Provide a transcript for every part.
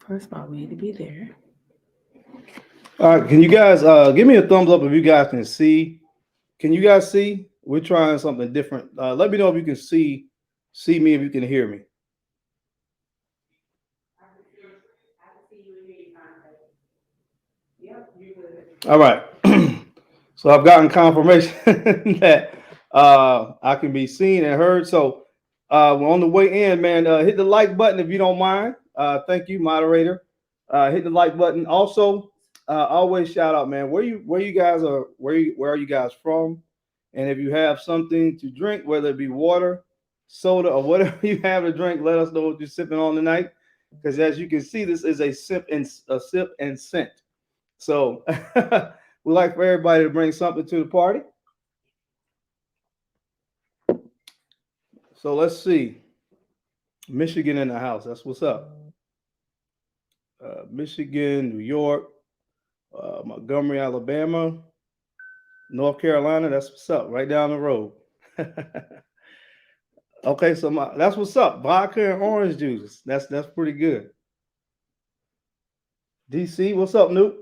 First of all, we need to be there. All right, can you guys give me a thumbs up if you guys can see? Can you guys see? We're trying something different. Let me know if you can see me if you can hear me. All right. So I've gotten confirmation that I can be seen and heard. So we're on the way in, man. Hit the like button if you don't mind. Thank you, moderator. Hit the like button. Also, always shout out, man. Where you guys are? Where are you guys from? And if you have something to drink, whether it be water, soda, or whatever you have to drink, let us know what you're sipping on tonight. Because as you can see, this is a sip and scent. So we like for everybody to bring something to the party. So let's see. Michigan in the house. That's what's up. Michigan, New York, Montgomery, Alabama, North Carolina. That's what's up. Right down the road. Okay, so that's what's up. Vodka and orange juice. That's pretty good. DC, what's up, Nuke?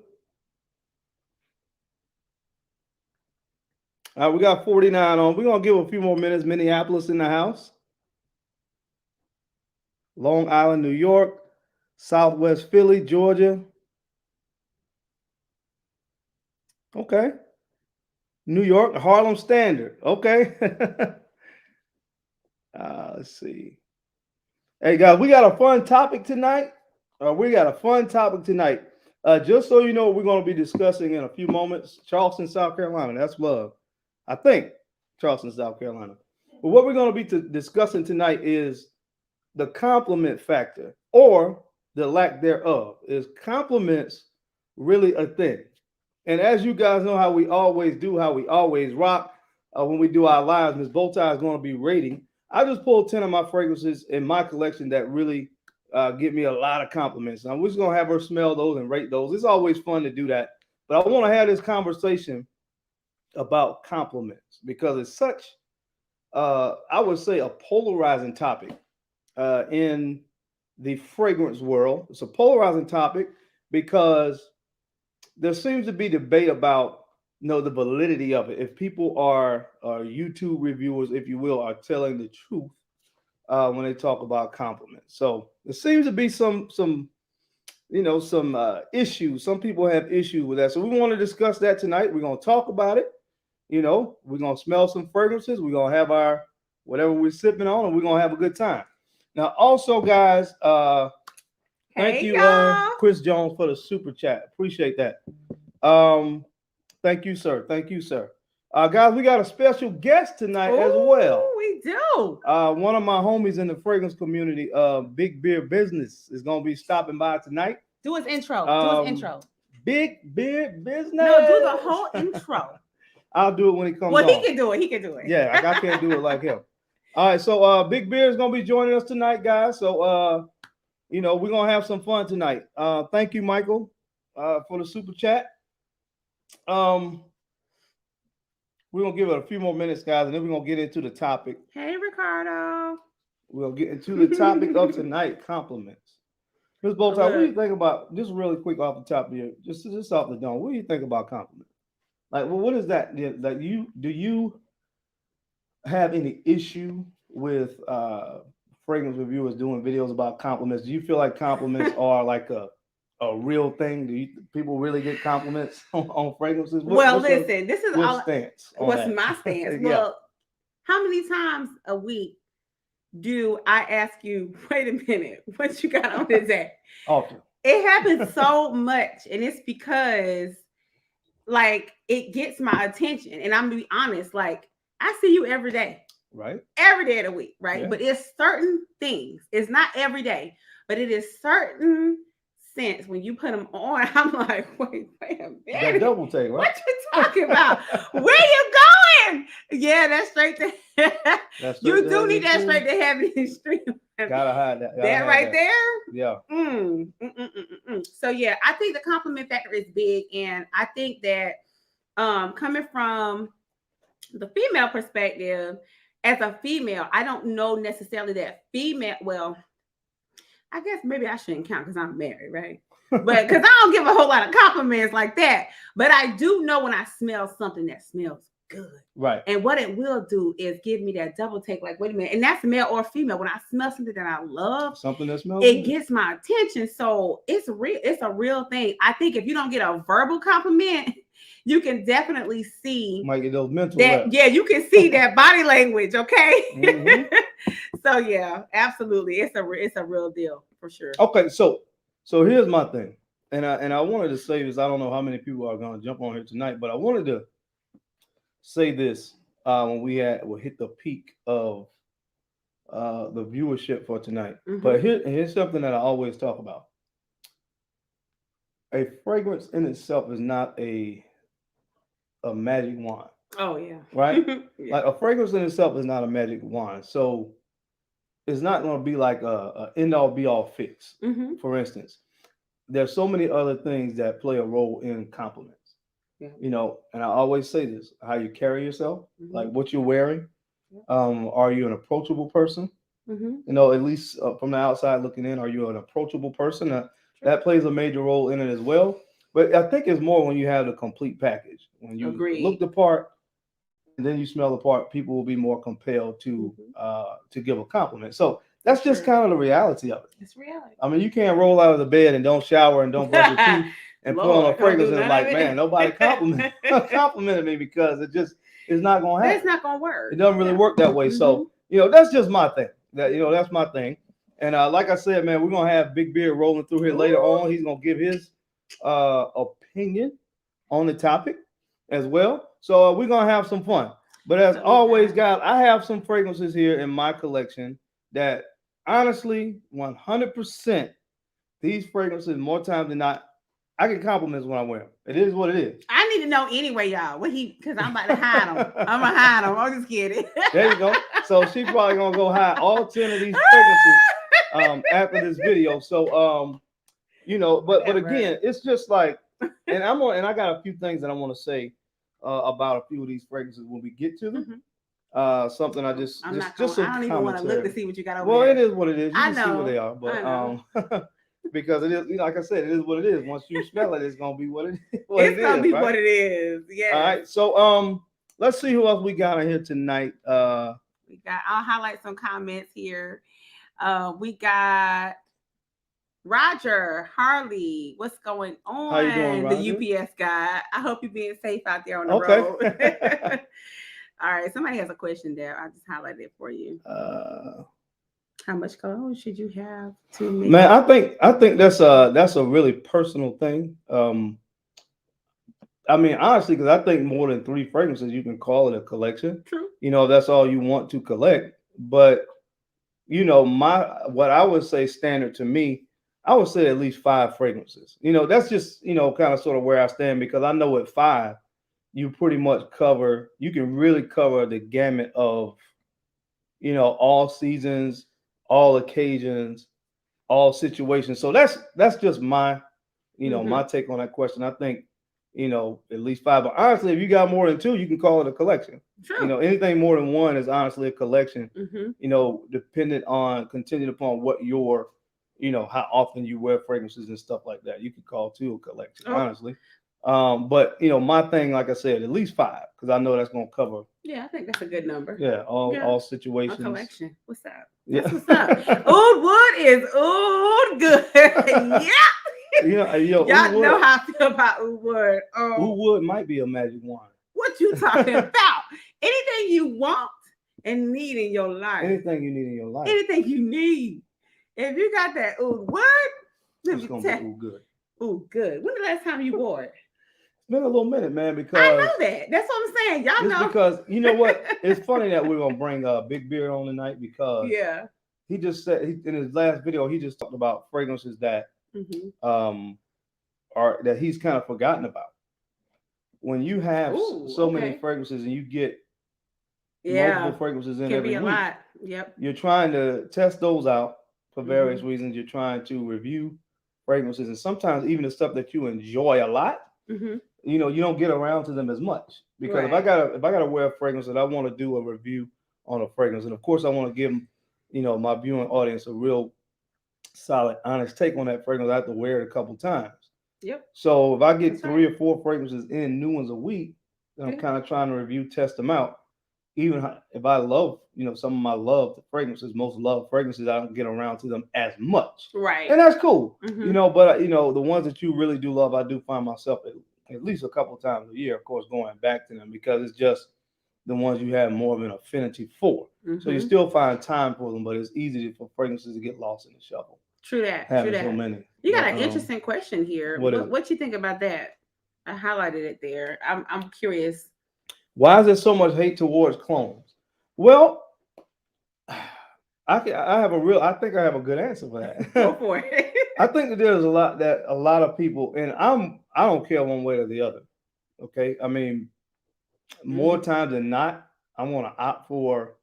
All right, we got 49 on. We're gonna give a few more minutes. Minneapolis in the house. Long Island, New York, Southwest Philly, Georgia. Okay. New York, Harlem Standard. Okay. Let's see. Hey guys, we got a fun topic tonight. Just so you know, we're going to be discussing in a few moments. Charleston, South Carolina. That's love. I think Charleston, South Carolina. But what we're going to be discussing tonight is the compliment factor or the lack thereof. Is compliments really a thing? And as you guys know, how we always do, how we always rock when we do our lives, Miss Bowtie is going to be rating. I just pulled 10 of my fragrances in my collection that really give me a lot of compliments. Now, we're just going to have her smell those and rate those. It's always fun to do that. But I want to have this conversation about compliments because it's such, I would say, a polarizing topic in the fragrance world. It's a polarizing topic because there seems to be debate about the validity of it. If people are YouTube reviewers, if you will, are telling the truth when they talk about compliments. So there seems to be some issues. Some people have issues with that. So we want to discuss that tonight. We're going to talk about it. We're going to smell some fragrances. We're going to have our whatever we're sipping on, and we're going to have a good time. Now, also, guys, thank you, Chris Jones, for the super chat. Appreciate that. Thank you, sir. Thank you, sir. Guys, we got a special guest tonight as well. We do. One of my homies in the fragrance community, Big Beer Business, is going to be stopping by tonight. Do his intro. Big Beer Business. No, do the whole intro. I'll do it when he comes on. Well, he can do it. Yeah, I can't do it like him. All right, so Big Beer is going to be joining us tonight, guys. So, we're going to have some fun tonight. Thank you, Michael, for the super chat. We're gonna give it a few more minutes, guys, and then we're gonna get into the topic. Hey, Ricardo. We'll get into the topic of tonight: compliments. Ms. Bowtie, what do you think about just really quick off the top of your just off the dome? What do you think about compliments? Like, well, what is that? Like, do you have any issue with fragrance reviewers doing videos about compliments? Do you feel like compliments are like a real thing? Do people really get compliments on fragrances? Listen, this is my stance. Well, how many times a week do I ask you, wait a minute, what you got on today? Often. It happens so much, and it's because like it gets my attention. And I'm gonna be honest, like I see you every day. Right. Every day of the week, right? Yeah. But it's certain things. It's not every day, but it is certain sense when you put them on. I'm like, wait a minute. That double take, right? What you talking about? Where you going? Yeah, that's straight to you do need that straight to heaven extreme. Gotta hide that. That right there? Yeah. So yeah, I think the compliment factor is big. And I think that coming from the female perspective, as a female, I don't know necessarily that female, well, I guess maybe I shouldn't count because I'm married, right? But because I don't give a whole lot of compliments like that. But I do know when I smell something that smells good. Right. And what it will do is give me that double take, like, wait a minute. And that's male or female. When I smell something that I love, Something that smells it good. gets my attention. So it's a real thing. I think if you don't get a verbal compliment, you can definitely see Might get those mental that. reps. Yeah, you can see that body language. Okay. Mhm. So yeah, absolutely. It's a real deal for sure. Okay, so here's my thing, and I wanted to say this. I don't know how many people are going to jump on here tonight, but I wanted to say this when we hit the peak of the viewership for tonight. But here's something that I always talk about. A fragrance in itself is not a magic wand, Oh yeah. right? Yeah. Like a fragrance in itself is not a magic wand. So it's not going to be like a end all be all fix. For instance, there's so many other things that play a role in compliments. Yeah. You know, and I always say this: how you carry yourself, like what you're wearing. Yeah. Are you an approachable person? You know, at least from the outside looking in, are you an approachable person? That plays a major role in it as well. But I think it's more when you have the complete package. When you look Agreed. the part and then you smell the part, people will be more compelled to give a compliment. So that's just kind of the reality of it. It's reality. I mean, you can't roll out of the bed and don't shower and don't brush your teeth and put on a Lord, don't fragrance do and it's none of like, man, it. nobody complimented me because it just is not gonna That's happen. not gonna work. It doesn't really work that way. So, you know, that's just my thing. That's my thing. And like I said, man, we're gonna have Big Beard rolling through here later on. He's gonna give his opinion on the topic as well. So we're gonna have some fun. But as always, guys, I have some fragrances here in my collection that honestly, 100%, these fragrances more times than not, I get compliments when I wear them. It is what it is. I need to know anyway, y'all. Because I'm about to hide them. I'm gonna hide them. I'm just kidding. There you go. So she probably gonna go hide all 10 of these fragrances after this video. So you know, but again, it's just like, and I got a few things that I want to say about a few of these fragrances when we get to them. Something I just some I don't even want to look to see what you got over well, there. it is what it is. You I can see know. where they are, but because it is, you know, like I said, it is what it is. Once you smell it, it's gonna be what it is. It's gonna be what it is. Yeah. All right. So let's see who else we got in here tonight. I'll highlight some comments here. We got Roger Harley. What's going on? How you doing, Roger? The UPS guy. I hope you're being safe out there on the road. All right. Somebody has a question there. I'll just highlight it for you. How much cologne should you have to make? Man, I think that's a really personal thing. I mean, honestly, because I think more than 3 fragrances, you can call it a collection. True. You know, that's all you want to collect. But you know, what I would say standard to me, I would say at least 5 fragrances. You know, that's just, you know, kind of sort of where I stand, because I know at 5, you pretty much you can really cover the gamut of, you know, all seasons, all occasions, all situations. So that's just my, you know, my take on that question. I think, you know, at least 5. But honestly, if you got more than 2, you can call it a collection. True. You know, anything more than 1 is honestly a collection. You know, contingent upon what your, you know, how often you wear fragrances and stuff like that. You could call 2 a collection, honestly. But you know, my thing, like I said, at least 5, because I know that's gonna cover. Yeah, I think that's a good number. Yeah, all situations. A collection. What's up? Yeah. That's what's up. Oud wood is oud good. Yeah. Y'all know how I feel about oud wood. Oud wood might be a magic wand. What you talking about? Anything you want and need in your life. Anything you need in your life. Anything you need. If you got that oud wood, it's gonna be oud good. Oud good. When the last time you wore it? It's been a little minute, man, because I know that. That's what I'm saying. Y'all know. Because you know what? It's funny that we're gonna bring Big Beard on tonight, because he just said in his last video he just talked about fragrances that are that he's kind of forgotten about. When you have so many fragrances and you get multiple fragrances in every week, lot. Yep. You're trying to test those out for various reasons. You're trying to review fragrances, and sometimes even the stuff that you enjoy a lot. You know, you don't get around to them as much, because if I gotta wear a fragrance that I want to do a review on a fragrance, and of course I want to give, you know, my viewing audience a real solid, honest take on that fragrance, I have to wear it a couple times. Yep. So if I get That's 3 right. or 4 fragrances in, new ones a week, then I'm Yeah. kind of trying to review, test them out. Even if I love, some of my loved fragrances, most loved fragrances, I don't get around to them as much. Right. And that's cool. Mhm. But the ones that you really do love, I do find myself at least a couple times a year, of course, going back to them because it's just the ones you have more of an affinity for. So you Mhm. still find time for them, but it's easy for fragrances to get lost in the shuffle. True that. True Having so that. many. You got But an interesting question here. what is it? What you think about that? I highlighted it there. I'm curious. Why is there so much hate towards clones? Well, I think I have a good answer for Go that. for it. I think that there's a lot of people, and I don't care one way or the other. Okay, I mean, more Mhm. times than not, I want to opt for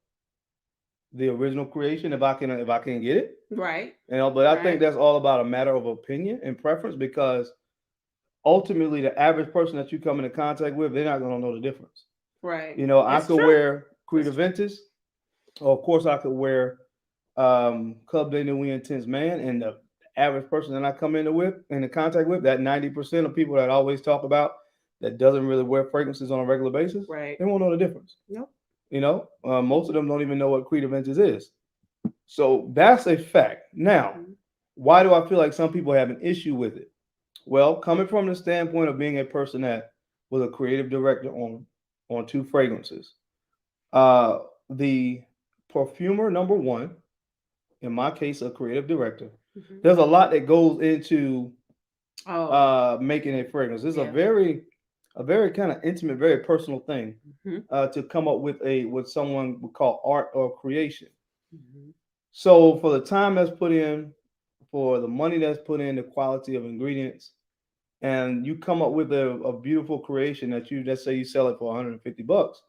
the original creation if I can get it. Right. But I think Right. that's all about a matter of opinion and preference because ultimately the average person that you come into contact with, they're not going to know the difference. Right. I It's could true. wear Creed It's true. Aventus, or of course I could wear Club de Nuit Intense Man, and the average person that I come into contact with, that 90% of people that I always talk about that doesn't really wear fragrances on a regular basis, Right. they won't know the difference. Nope. Most of them don't even know what Creed Aventus is. So that's a fact. Now, Mhm. why do I feel like some people have an issue with it? Well, coming from the standpoint of being a person that was a creative director on 2 fragrances, uh, the perfumer number one, in my case, a creative director, Mhm. there's a lot that goes into Oh. making a fragrance. It's Yeah. a very kind of intimate, very personal thing Mhm. to come up with what someone would call art or creation. Mhm. So for the time that's put in, for the money that's put in, the quality of ingredients, and you come up with a beautiful creation that let's say you sell it for $150,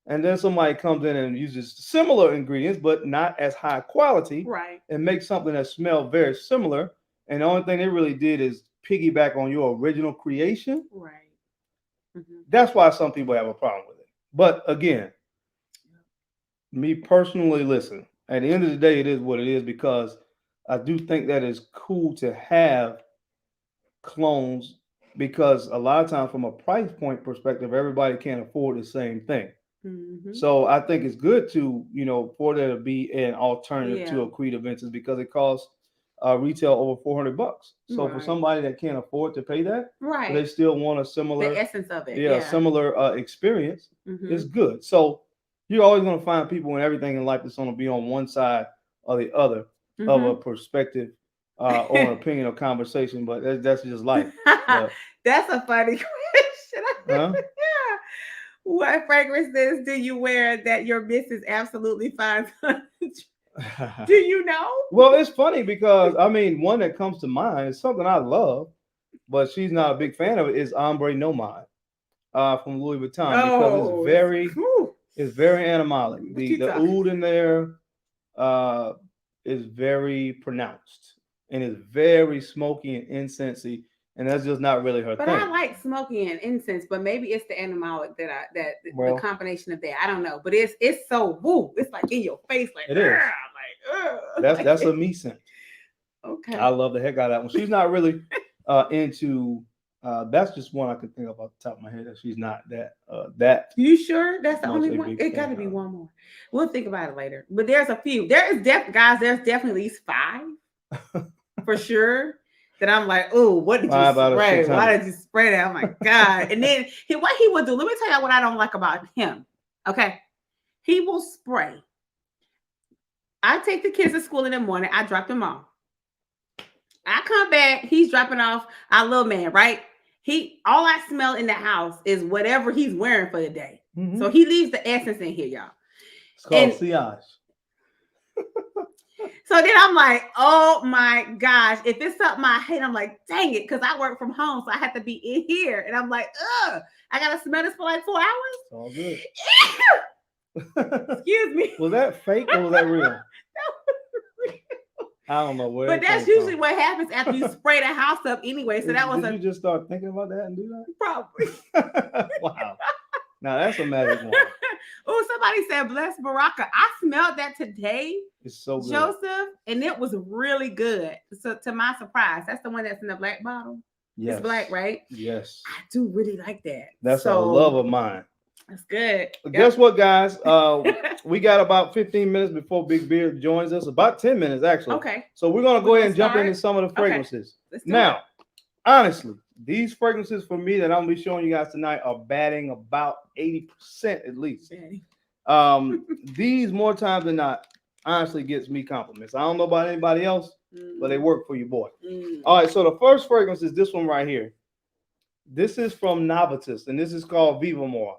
and then somebody comes in and uses similar ingredients but not as high quality Right. and makes something that smells very similar, and the only thing they really did is piggyback on your original creation. Right. Mhm. That's why some people have a problem with it. But again, me personally, listen, at the end of the day, it is what it is because I do think that it's cool to have clones because a lot of times from a price point perspective, everybody can't afford the same thing. Mhm. So I think it's good to, for there to be an alternative to Yeah. a Creed Aventus because it costs retail over $400. So for Right. somebody that can't afford to pay that, but they Right. still want a The similar, essence of it. Yeah. experience, it's Mhm. good. So you're always going to find people in everything in life that's going to be on one side or the other of a Mhm. perspective or an opinion or conversation, but that's just life. But That's a funny question. huh? Yeah. What fragrances do you wear that your missus absolutely finds? Do you know? Well, it's funny because I mean, one that comes to mind is something I love, but she's not a big fan of it. Is Ombre Nomad from Louis Vuitton because Oh, whew. it's very animalic. What The you the talking? oud in there uh, is very pronounced and is very smoky and incensey, and that's just not really her But I thing. like smoky and incense, but maybe it's the animalic that the Well, combination of that. I don't know, but it's so woo. It's like in your face, like it is. That's a like me scent. I okay. love the heck out of that one. She's not really into. That's just one I can think of off the top of my head that she's not that You sure that's the much only a one? big It got to fan be of. one more. We'll think about it later. But there's a few. There is guys. There's definitely at least 5 for sure. That I'm like, oh, what did you 5 out of spray? Why 600. did you spray that? Oh my god! And then what he would do. Let me tell you what I don't like about him. Okay, he will spray. I take the kids to school in the morning. I drop them off. I come back. He's dropping off our little man. Right. All I smell in the house is whatever he's wearing for the day. Mm-hmm. So he leaves the essence in here, y'all. It's called And sillage. so then I'm like, oh my gosh, if it's something I hate, I'm like, dang it, because I work from home, so I have to be in here. And I'm like, ugh, I gotta smell this for like 4 hours. It's all good. Excuse me. Was that fake or was that real? I don't know where But it that's came usually from. what happens after you spray the house up anyway. So that was Did you just start thinking about that and do probably. that? Wow. Now that's a magic wand. Oh, somebody said bless Baraka. I smelled that today, It's so good. Joseph, and it was really good. So to my surprise, that's the one that's in the black bottle. Yes. It's black, right? Yes. I do really like that. That's a love of mine. That's good. Guess what, guys? We got about 15 minutes before Big Beard joins us. About 10 minutes, actually. Okay. So we're going to go ahead and jump into some of the fragrances. Let's do now, it. honestly, these fragrances for me that I'm going to be showing you guys tonight are batting about 80% at least. These, more times than not, honestly gets me compliments. I don't know about anybody else, but they work for your boy. All right, so the first fragrance is this one right here. This is from Novitus, and this is called Viva More.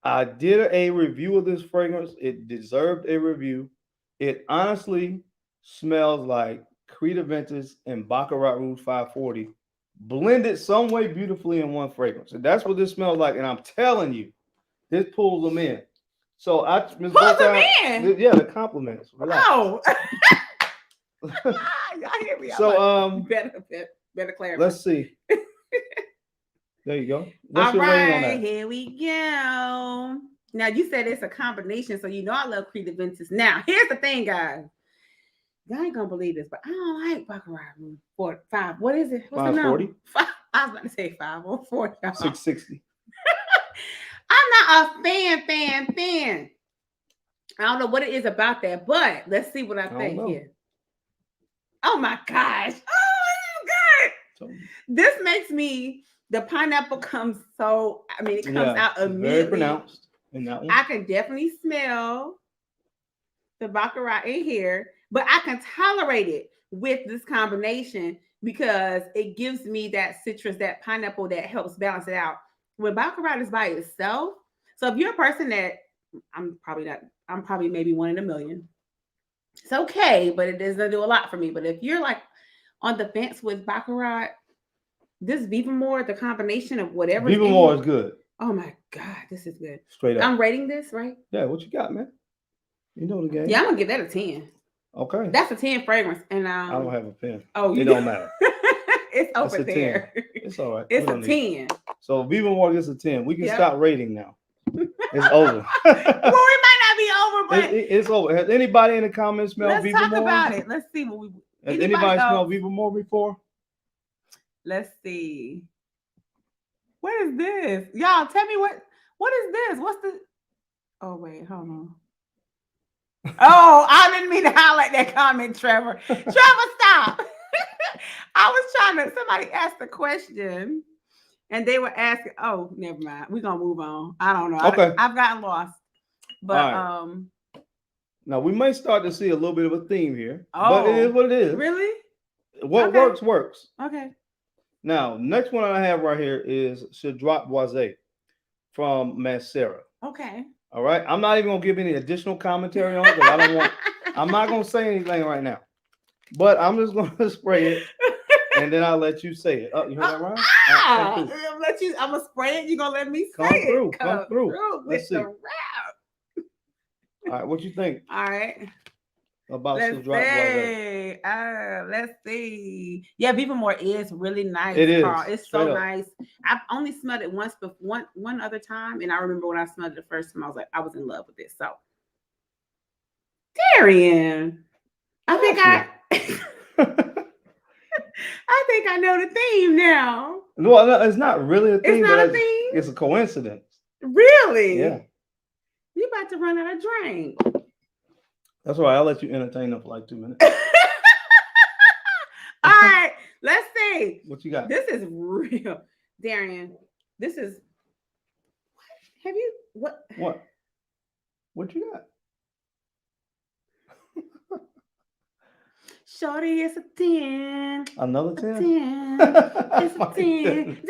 I did a review of this fragrance. It deserved a review. It honestly smells like Creed Aventus and Baccarat Rouge 540 blended some way beautifully in one fragrance. And that's what this smells like. And I'm telling you, this pulls them in. So Ms. Pulls them in? Yeah, the compliments. Relax. Oh. Y'all hear me? So better clarify. Let's see. There you go. What's your rating on that? Here we go. Now you said it's a combination, so you know I love Creed Aventus. Now here's the thing, guys. Y'all ain't gonna believe this, but I don't like Baccarat Rouge 5. What is it? What's the number? 5. I was about to say 5 or 40. 660. I'm not a fan. I don't know what it is about that, but let's see what I think here. Oh my gosh. Oh my God. This makes me. The pineapple comes so, it comes out immediately. Very pronounced in that one. I can definitely smell the Baccarat in here, but I can tolerate it with this combination because it gives me that citrus, that pineapple that helps balance it out. When Baccarat is by itself, so if you're a person that, I'm probably maybe 1 in a million. It's okay, but it doesn't do a lot for me. But if you're like on the fence with Baccarat, this Viva More, the combination of whatever. Viva More is good. Oh my God, this is good. Straight up. I'm rating this, right? Yeah, what you got, man? You know the game. Yeah, I'm gonna give that a 10. Okay. That's a 10 fragrance. And I don't have a pen. Oh, it don't matter. It's over there. 10. It's all right. It's a 10. So Viva More gets a 10. We can stop rating now. It's over. Well, it might not be over, but it's over. Has anybody in the comments smelled Viva More? Let's talk about it. Let's see what we. Has anybody smelled Viva More before? Let's see. What is this? Y'all tell me what is this? What's the Oh wait, hold on. Oh, I didn't mean to highlight that comment, Trevor. Trevor, stop. I was trying to somebody asked a question and they were asking, oh, never mind. We're gonna move on. I don't know. Okay. I've gotten lost. But now we may start to see a little bit of a theme here. But it is what it is. Really? What works. Okay. Now, next one I have right here is Cedrat Boisé from Mancera. Okay. All right. I'm not even gonna give any additional commentary on it because I don't want. I'm not gonna say anything right now, but I'm just gonna spray it, and then I'll let you say it. You heard that right? I'm gonna spray it. You gonna let me say it? Come through. Let's see. All right. What you think? All right. About let's see. Yeah, Viva More is really nice. It is. Carl. It's so nice. I've only smelled it once, but one other time, and I remember when I smelled it the first time, I was in love with it. So, Darian, I think I know the theme now. Well, it's not really a theme. It's not a theme. It's a coincidence. Really? Yeah. You about to run out of drink. That's all right. I'll let you entertain them for like 2 minutes. All right. Let's see. What you got? This is real. Darian, this is... Have you... What? What you got? Shorty, it's a 10. Another 10? 10. It's a 10. Darian,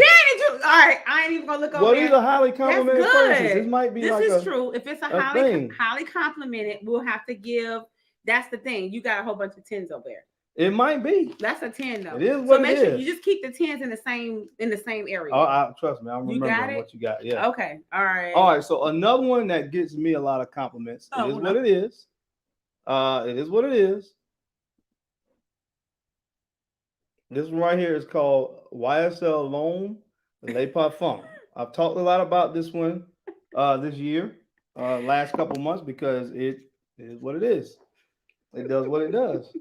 all right. I ain't even going to look over there. Well, these are highly complimented fragrances. This might be this is true. If it's a highly complimented, we'll have to give... That's the thing. You got a whole bunch of 10s over there. It might be. That's a 10 though. It is what so it sure is. You just keep the 10s in the same area. Trust me. I'm remembering what you got. Yeah. Okay. All right. All right. So another one that gets me a lot of compliments. It is what it is. It is what it is. This one right here is called YSL L'Homme Le Parfum. I've talked a lot about this one this year, last couple months, because it is what it is. It does what it does.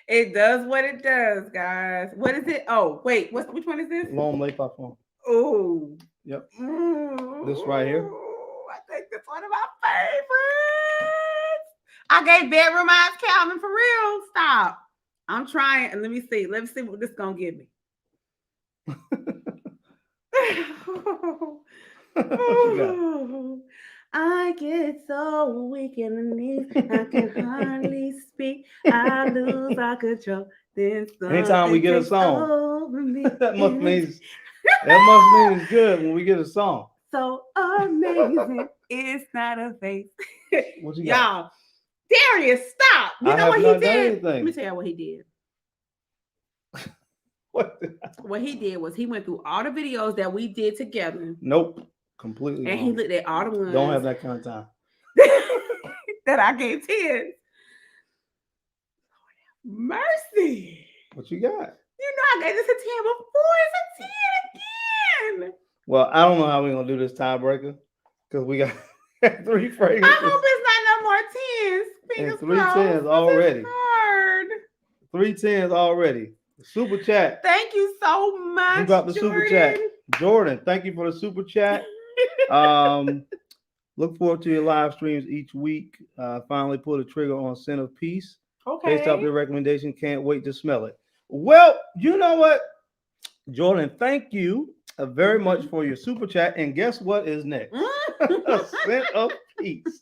It does what it does, guys. What is it? Oh, wait. Which one is this? L'Homme Les Parfums. Oh. Yep. Ooh. This right here. I think that's one of my favorites. I gave Bedroom Eyes Calvin for real. Stop. I'm trying. And let me see. Let me see what this is going to give me. What you got? I get so weak in the knees, I can hardly speak. I lose all control. Then Anytime we get a takes song, over me. that must mean it's good when we get a song. So amazing. It's not a face. What you got? Y'all, Darius, stop. You I know have what he not done did? anything. Let me tell you what he did. What? What he did was he went through all the videos that we did together. Nope. Completely And wrong. he looked at all the ones. Don't have that kind of time. that I gave 10. Mercy. What you got? You know I gave this a 10 before. It's a 10 again. Well, I don't know how we're gonna do this tiebreaker because we got 3 fragrances. I hope it's not no more 10s. Fingers And 3 crossed. 10s This is already. hard. 3 10s already. Super chat. Thank you so much. Who got the Jordan. super chat? Jordan, thank you for the super chat. Look forward to your live streams each week. Finally pull the trigger on Scent of Peace. Okay. Based off your recommendation, can't wait to smell it. Well, you know what, Jordan, thank you very much for your super chat. And guess what is next? Scent of Peace.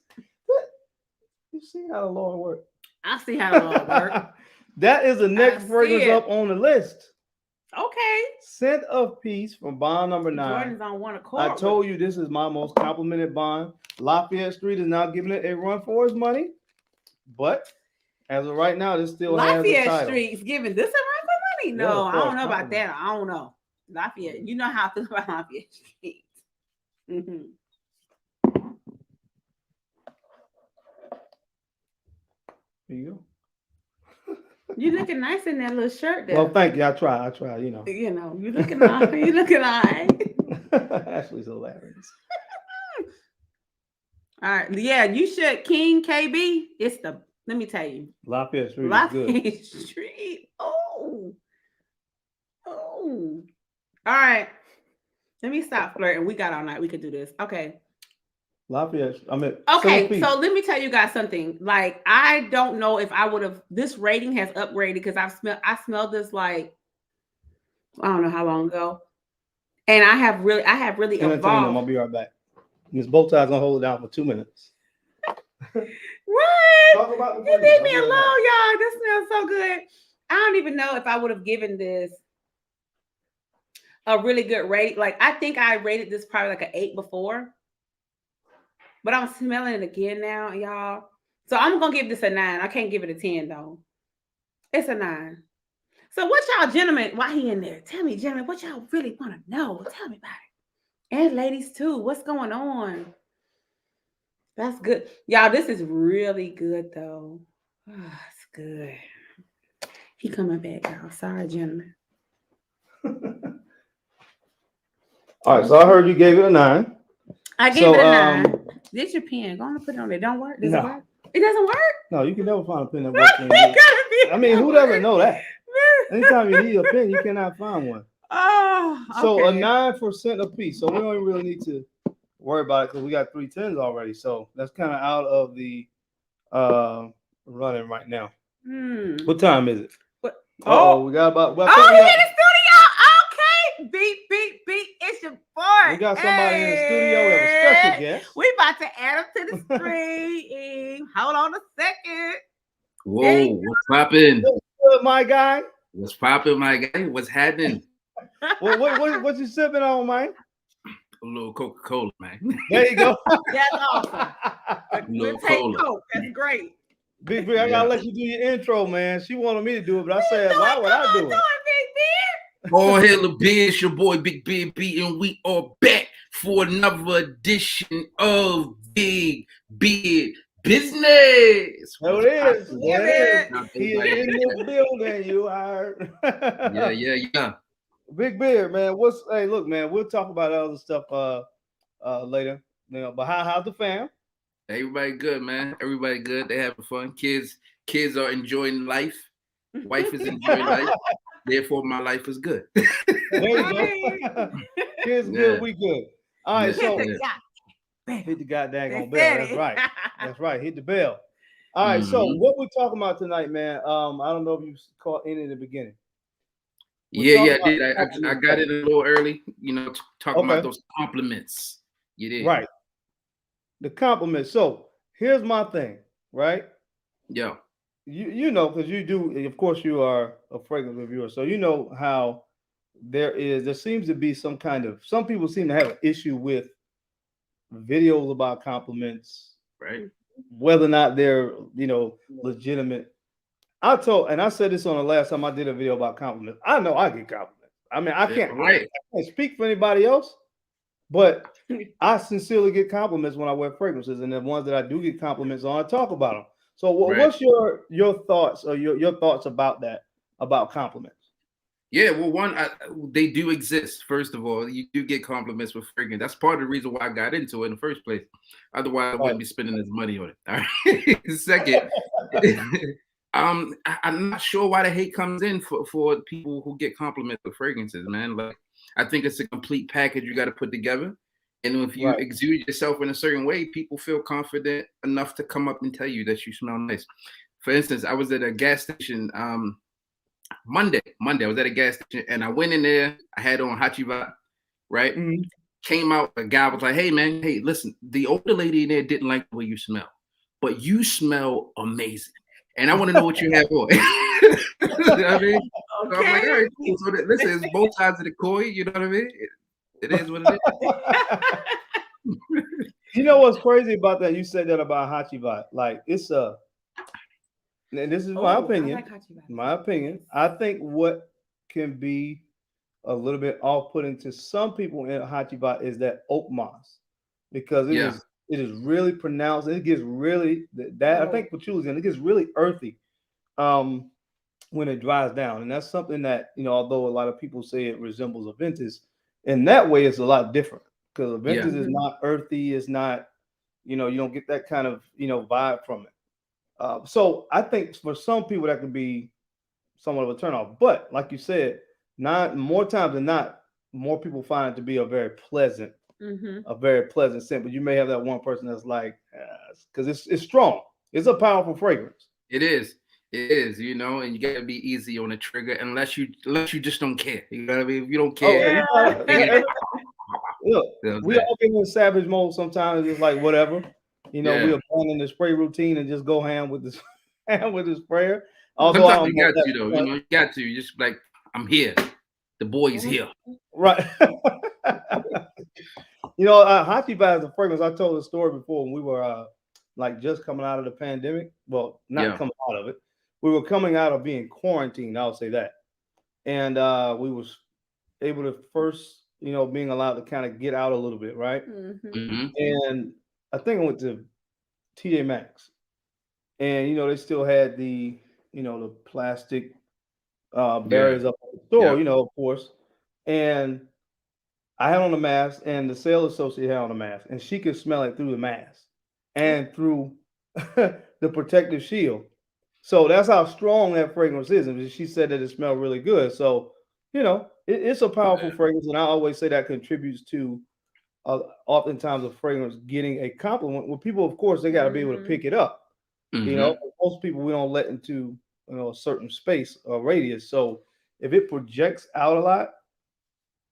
You see how the Lord works? I see how it all works. That is the next I fragrance see it. up on the list. Okay. Scent of Peace from bond number 9. Jordan's on one accord. I told you this is my most complimented bond. Lafayette Street is now giving it a run for its money, but as of right now, this still has the Lafayette title. Street's giving this a run for money. Yeah, No, of I course, don't know about compliment. that. I don't know. Lafayette, you know how I feel about Lafayette Street. Mm-hmm. There you go. You looking nice in that little shirt there. Well, thank you. I try, you know. You know, you looking all right. You looking all right. Ashley's hilarious. All right. Yeah, you should. King KB. It's the, let me tell you. Lafayette Street is good. Lafayette Street. Oh. All right. Let me stop flirting. We got all night. We could do this. Okay. Lafayette. I mean, Okay, so let me tell you guys something. Like, I don't know if I would have. This rating has upgraded because I smelled this like I don't know how long ago, and I have really entertain them. evolved. I'll be right back. Miss Bowtie's gonna hold it down for 2 minutes. What? Talk about the You leave me fragrance. alone, y'all. This smells so good. I don't even know if I would have given this a really good rate. Like, I think I rated this probably like an 8 before. But I'm smelling it again now, y'all. So I'm going to give this a 9. I can't give it a 10, though. It's a 9. So what y'all gentlemen, why he in there? Tell me, gentlemen, what y'all really want to know? Tell me about it. And ladies, too. What's going on? That's good. Y'all, this is really good, though. Oh, it's good. He coming back, y'all. Sorry, gentlemen. All right, so I heard you gave it a 9. I gave it a 9. This your pen. Go on and put it on there. Don't work. Does it work? It doesn't work? No, you can never find a pen that works. I mean, who doesn't know that? Anytime you need a pen, you cannot find one. Oh, okay. So a 9 for Scent of Peace. So we don't really need to worry about it because we got 3 10s already. So that's kind of out of the running right now. What time is it? What? We got about. Well, he's in the studio. Okay. Beep. It's your boy. We got somebody in the studio. We have a special guest. We about to add him to the stream. Hold on a second. Whoa, what's popping? What's up, my guy? What's popping, my guy? What's happening? What you sipping on, man? A little Coca-Cola, man. There you go. That's awesome. We'll take Coke. That's great. Big I gotta let you do your intro, man. She wanted me to do it, but I said, why would I do it? All hail the beer, it's your boy Big Beard B, and we are back for another edition of Big Beard Business. There it is. Yeah, He is in the building, you are. Yeah. Big Beard, man. Hey, look, man, we'll talk about other stuff later. But how's the fam? Everybody good, man. Everybody good. They having fun. Kids are enjoying life. Wife is enjoying life. Therefore, my life is good. There you go. Kids good, we good. All right, so hit the goddamn bell. That's right. That's right. Hit the bell. All right. So what we're talking about tonight, man. I don't know if you caught any in the beginning. I did. I got it a little early. Talking about those compliments. You did. Right. The compliments. So here's my thing, right? Yeah. You know, because you do, of course, you are a fragrance reviewer, so you know how there seems to be some people seem to have an issue with videos about compliments, right? Whether or not they're legitimate. I said this on the last time I did a video about compliments. I know I get compliments. I mean, I can't speak for anybody else, but I sincerely get compliments when I wear fragrances, and the ones that I do get compliments on, I talk about them. So what's your thoughts or your thoughts about that, about compliments? Yeah, well, they do exist. First of all, you do get compliments with fragrance. That's part of the reason why I got into it in the first place. Otherwise, I wouldn't be spending this money on it. All right. Second, I'm not sure why the hate comes in for people who get compliments with fragrances, man. Like, I think it's a complete package you got to put together. And if you exude yourself in a certain way, people feel confident enough to come up and tell you that you smell nice. For instance, I was at a gas station Monday. I was at a gas station and I went in there. I had on Hachiva, right? Mm-hmm. Came out, a guy was like, "Hey, man, hey, listen, the older lady in there didn't like the way you smell, but you smell amazing. And I want to know what you have on." You know what I mean? Okay. So I'm like, all right, cool. So listen, it's both sides of the coin. You know what I mean? It is what it is. You know what's crazy about that? You said that about Hachiva. Like, it's and this is my opinion. My opinion. I think what can be a little bit off-putting to some people in Hachiva is that oak moss, because it is really pronounced. It gets really I think patchouli, and it gets really earthy when it dries down, and that's something that although a lot of people say it resembles Aventus, in that way it's a lot different, because Aventus is not earthy. It's not you don't get that kind of vibe from it. So I think for some people that could be somewhat of a turnoff, but like you said, not more times than not, more people find it to be a very pleasant scent. But you may have that one person that's like, because it's strong. It's a powerful fragrance. It is, and you gotta be easy on the trigger unless you just don't care. You know what I mean? If you don't care, look, we all get in savage mode sometimes. It's like whatever, we abandon the spray routine and just go ham with this sprayer. Although sometimes you got to, though. You got to. You just like, I'm here. The boy's here. Right. Hachiva is a fragrance. I told the story before when we were just coming out of the pandemic. Well, not coming out of it. We were coming out of being quarantined. I'll say that. And we was able to first, being allowed to kind of get out a little bit, right? Mm-hmm. And I think I went to TJ Maxx, and they still had the the plastic barriers up at the store, of course. And I had on a mask, and the sales associate had on a mask, and she could smell it through the mask and through the protective shield. So that's how strong that fragrance is. And she said that it smelled really good. So, it's a powerful fragrance. And I always say that contributes to oftentimes a fragrance getting a compliment. Well, people, of course, they got to be able to pick it up. Most people we don't let into a certain space or radius. So if it projects out a lot,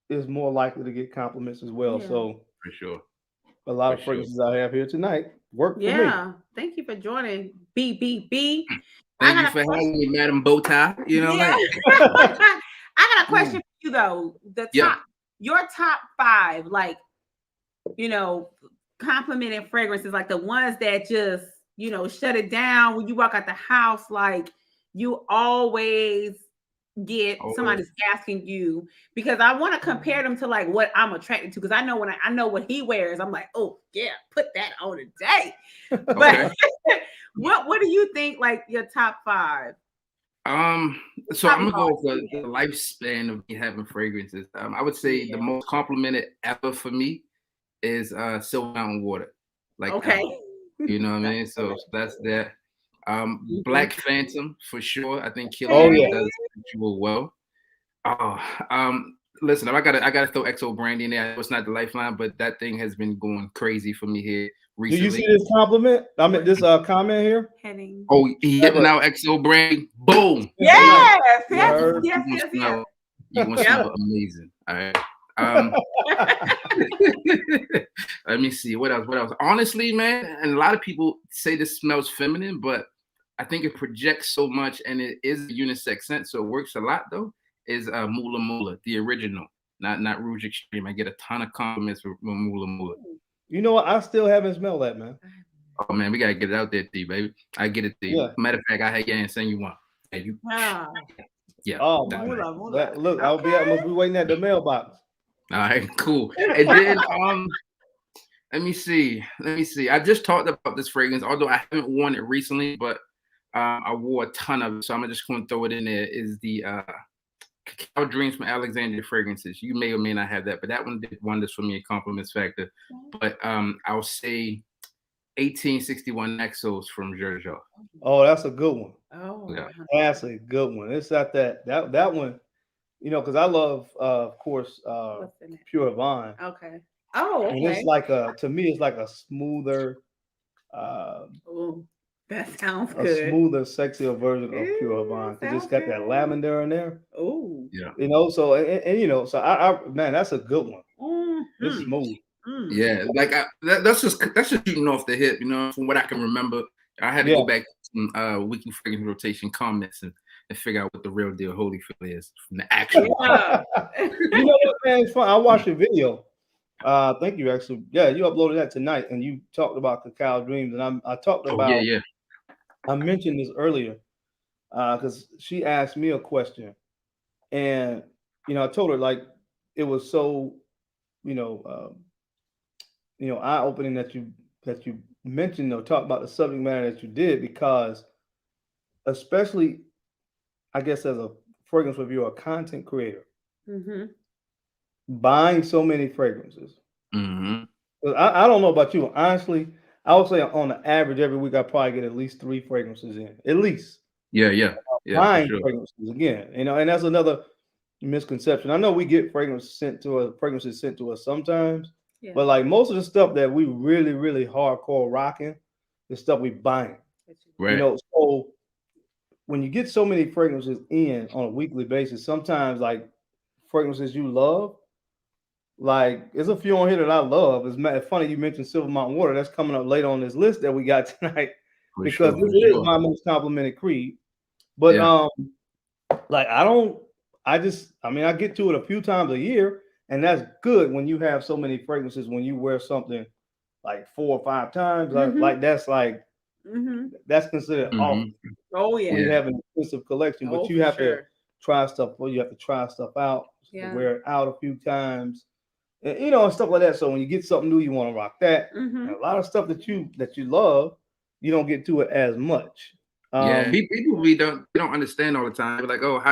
it's more likely to get compliments as well. Yeah. So for sure, a lot of fragrances I have here tonight work for me. Yeah, thank you for joining. BBB. Thank you for having me, Madam Bowtie. I got a question for you though. Your top 5, complimenting fragrances, like the ones that just shut it down when you walk out the house, like you always get somebody's asking you, because I want to compare them to like what I'm attracted to, because I know I know what he wears, I'm like, oh yeah, put that on today. But what do you think, like your top 5? So I'm gonna go for the lifespan of me having fragrances. I would say the most complimented ever for me is Silver Mountain Water. Like, Okay. you know what I mean? So that's that. Black Phantom for sure. I think Killer Oh, yeah. does ritual well. Oh, listen, I gotta throw XO Brandy in there. I know it's not the Lifeline, but that thing has been going crazy for me here Do recently. you see this compliment? I mean, this comment here. Heading. Oh, he hit now XO Brandy. Boom. Yes, yes, You yes, heard? yes, You yes, gonna yes. smell, you gonna smell amazing. All right. Let me see what else. What else? Honestly, man, and a lot of people say this smells feminine, but I think it projects so much, and it is a unisex scent, so it works a lot. Though is Mula Mula, the original, not Rouge Extreme. I get a ton of compliments for Mula Mula. You know what? I still haven't smelled that, man. Oh man, we gotta get it out there, D baby. I get it, D. Yeah. Matter of fact, I had Yan send you one. Yeah, you. Wow. Yeah. Oh that's my right. Mula, Mula. Look, I'll be must be waiting at the mailbox. All right, cool. And then let me see. I just talked about this fragrance, although I haven't worn it recently, but I wore a ton of it, so I'm just going to throw it in there. Is the Cacao Dreams from Alexandria Fragrances. You may or may not have that, but that one did wonders for me in compliments factor. But I'll say 1861 Naxos from Giorgio. Oh, that's a good one. Oh, Yeah. That's a good one. It's not that one, you know, because I love, of course, what's in it? Pure Vine. Okay. Oh, And it's okay. like to me, it's like a smoother, Ooh, that sounds a good. smoother, sexier version of Pure Ooh, Vine because it's sounds got that good. lavender in there. Ooh. Yeah. You know, so and you know, so I man, that's a good one. It's Mhm. smooth. Yeah, like that's just shooting off the hip, you know, from what I can remember. I had to Yeah. go back to some weekly fragrance rotation comments and figure out what the real deal Holyfield is from the actual. Yeah. You know what, man? It's fun. I watched your video. Thank you, actually. Yeah, you uploaded that tonight, and you talked about Cacao Dreams, and I talked Oh about. yeah. I mentioned this earlier because she asked me a question, and you know, I told her like it was so, you know, eye opening that you mentioned or talked about the subject matter that you did because, especially, I guess as a fragrance reviewer, a content creator, Mm-hmm. buying so many fragrances. Mm-hmm. I don't know about you. Honestly, I would say on the average every week I probably get at least 3 fragrances in. At least. Yeah. For Buying sure. fragrances again. You know, and that's another misconception. I know we get fragrances sent to us sometimes, Yeah. but like most of the stuff that we really, really hardcore rocking is stuff we buying. Right. You know, so when you get so many fragrances in on a weekly basis, sometimes like fragrances you love, like there's a few on here that I love. It's funny you mentioned Silver Mountain Water. That's coming up later on this list that we got tonight For because sure, this for is sure. my most complimented creed. But Yeah. like I mean I get to it a few times a year, and that's good when you have so many fragrances when you wear something like 4 or 5 times. Like that's like Mm-hmm. that's considered off Mhm. Oh yeah. when you Yeah. have an expensive collection, but Oh, you for have to sure. try stuff. Well, you have to try stuff out, Yeah. wear it out a few times, and, you know, and stuff like that. So when you get something new, you want to rock that. Mm-hmm. And a lot of stuff that you love, you don't get to it as much. Yeah. People we don't understand all the time. They're like, oh, how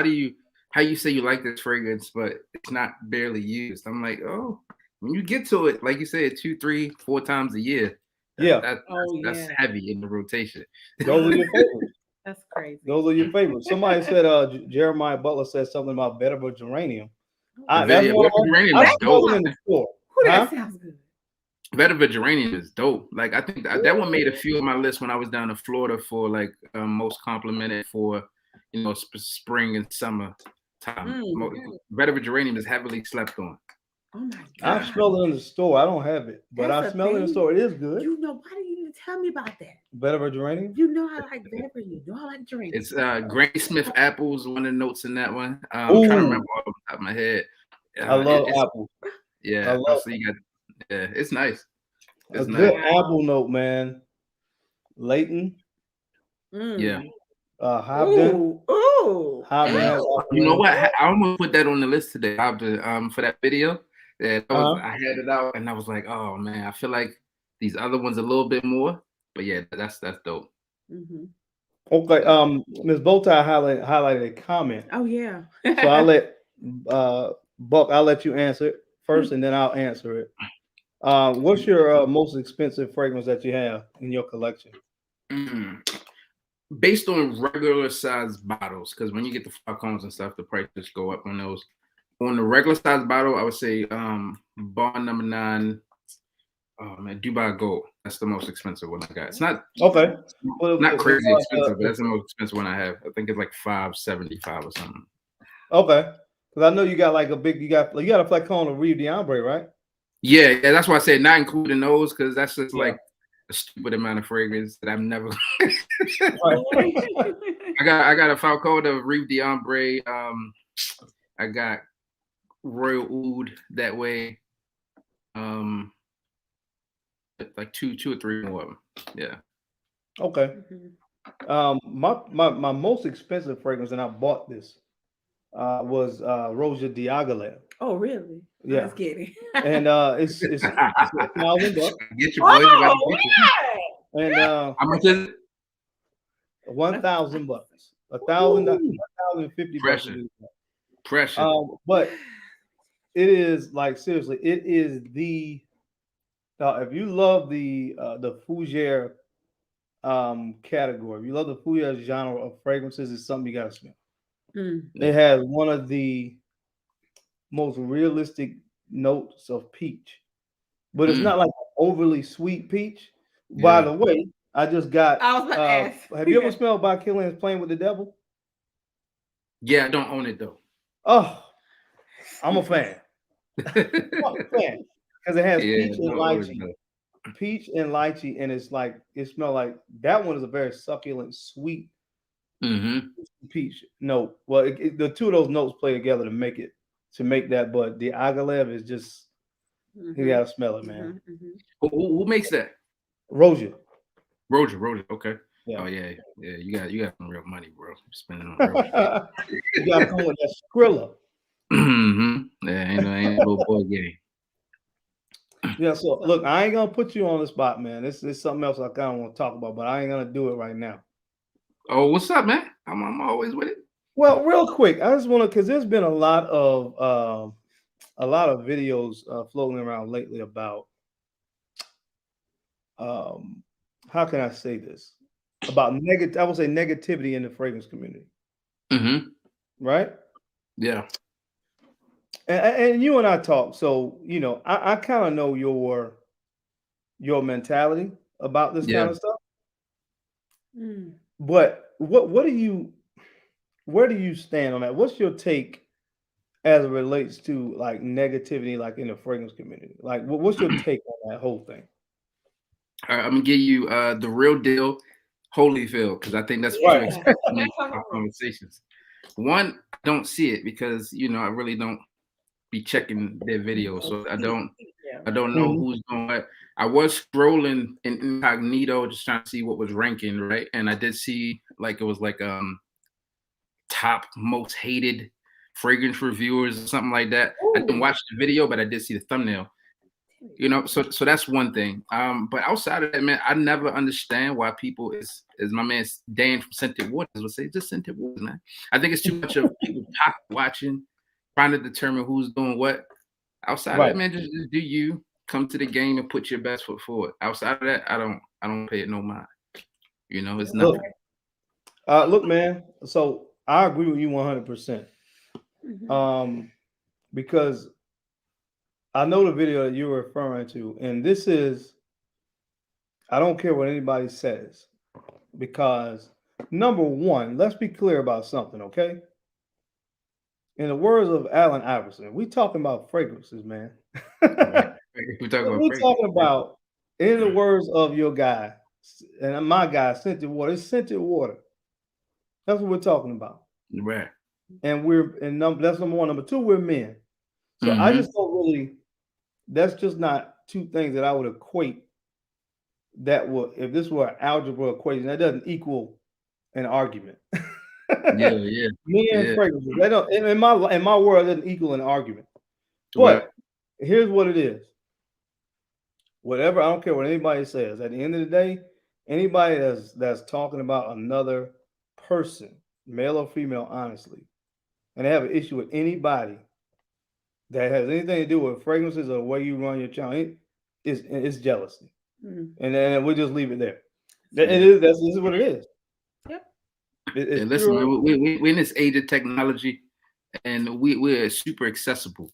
you say you like this fragrance, but it's not barely used. I'm like, oh, when you get to it, like you said, 2, 3, 4 times a year, Yeah, Oh that's yeah. heavy in the rotation. those are your favorites. That's crazy. Those are your favorites. Somebody said Jeremiah Butler said something about Better with Geranium. The That's video, one Better Geranium I is smell dope. it in the store. Who that Huh? sounds good. Better Geranium is dope. Like I think that one made a few of my list when I was down in Florida for like most complimented for spring and summer time. Better Geranium is heavily slept on. Oh my I god. smell it in the store. I don't have it, but That's I a smell it in the thing. store. It is good. You know, why do you need to tell me about that? Better with Geranium? You know I like Bever. You know I like drink. It's Granny Smith apples. One of the notes in that one. I'm Ooh. trying to remember off the top of my head. I love apples. Yeah, I love so you got. Yeah, it's nice. a It's good nice. apple note, man. Leighton, Yeah. Hobden. Ooh. Hobden has apple You know in it. what? I almost put that on the list today. For that video. Yeah, I had it out and I was like, oh man, I feel like these other ones a little bit more. But yeah, that's dope. Mm-hmm. Okay, Ms. Bowtie highlighted a comment. Oh yeah. So I'll let Buck, I'll let you answer it first and then I'll answer it. What's your most expensive fragrance that you have in your collection? Based on regular size bottles, because when you get the flacons and stuff, the prices go up on those. On the regular size bottle, I would say Bond number 9. Oh man, Dubai Gold. That's the most expensive one I got. It's not Okay. not crazy expensive, but that's the most expensive one I have. I think it's like $575 or something. Okay. Because I know you got like you got a flacon of Rive d'Ambre, right? Yeah, that's why I said not including those, because that's just like a stupid amount of fragrance that I'm never. I got a Falcon of Rive d'Ambre. I got Royal Oud that way. Like two or three more of them. Yeah. Okay. My most expensive fragrance, and I bought this, was Roja Diaghilev. Oh, really? Yeah. Let's get it. And it's $1,000. Get your boys. Oh, yeah. And how much is it? $1,000. $1,050. Pressure. But it is like seriously, it is the if you love the fougere category, if you love the fougere genre of fragrances, it's something you gotta smell. It has one of the most realistic notes of peach, but it's not like overly sweet peach. Yeah. By the way, I just got. I was gonna ask. Have you ever smelled by Killian's Playing with the Devil? Yeah, I don't own it though. Oh, I'm a fan. Because it has peach and lychee. Peach and lychee, and it's like it smells like that one is a very succulent, sweet peach note. Well, the two of those notes play together to make that. But the Agalev is just you gotta smell it, man. Who makes that? Roja. Okay. Yeah. Oh yeah. You got some real money, bro. Spending on Roja. You gotta come with that Skrilla. Yeah, ain't no boy game. Yeah, so look, I ain't gonna put you on the spot, man. This is something else I kind of want to talk about, but I ain't gonna do it right now. Oh, what's up, man? I'm always with it. Well, real quick, I just want to, because there's been a lot of videos floating around lately about how can I say this, about I would say negativity in the fragrance community. Right? Yeah. And you and I talk, so I kind of know your mentality about this kind of stuff. But where do you stand on that? What's your take as it relates to like negativity, like in the fragrance community? Like, what's your take on that whole thing? I'm gonna give you the real deal, Holyfield, because I think that's what you expect from our conversations. One, I don't see it because I really don't be checking their videos, so I don't know who's doing what. I was scrolling in incognito just trying to see what was ranking, right? And I did see like it was like top most hated fragrance reviewers or something like that. Ooh. I didn't watch the video, but I did see the thumbnail. So that's one thing. But outside of that, man, I never understand why people as my man Dan from Scented Waters would say, just Scented Waters, man. I think it's too much of people watching, trying to determine who's doing what. Outside of that, man, just do you come to the game and put your best foot forward. Outside of that, I don't pay it no mind. It's nothing. Look, man. So I agree with you 100%. Because I know the video that you're referring to, and this is, I don't care what anybody says, because number one, let's be clear about something, okay? In the words of Allen Iverson, we talking about fragrances, man. We're talking about, in the words of your guy, and my guy, Scented Water, it's Scented Water. That's what we're talking about. Right. And that's number one. Number two, we're men. So I just don't really, that's just not two things that I would equate that would, if this were an algebra equation, that doesn't equal an argument. Yeah. Men and fragrances, they don't, in my world, it doesn't equal an argument. But here's what it is. Whatever, I don't care what anybody says. At the end of the day, anybody that's talking about another person, male or female, honestly, and they have an issue with anybody that has anything to do with fragrances or the way you run your channel, it's jealousy, Mm. and then we'll just leave it there. It is. This is what it is. Yep. It's listen, pure. we're in this age of technology, and we're super accessible.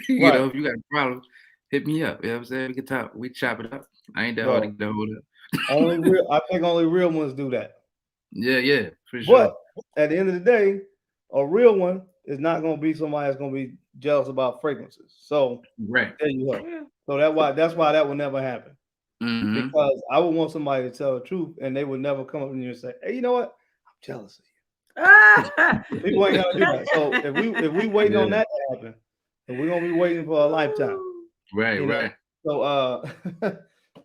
You Right. know, if you got a problem, hit me up. You know what I'm saying? We can talk. We chop it up. I ain't that hard to Well, get a hold of. I think only real ones do that. Yeah, for But sure. at the end of the day, a real one is not going to be somebody that's going to be jealous about fragrances. So Right. there you go. Yeah. So that's why that will never happen. Mm-hmm. Because I would want somebody to tell the truth, and they would never come up to you and say, "Hey, you know what? I'm jealous of you." People ain't gonna do that. So if we waiting on that to happen, then we're gonna be waiting for a lifetime. Right, You know. right. So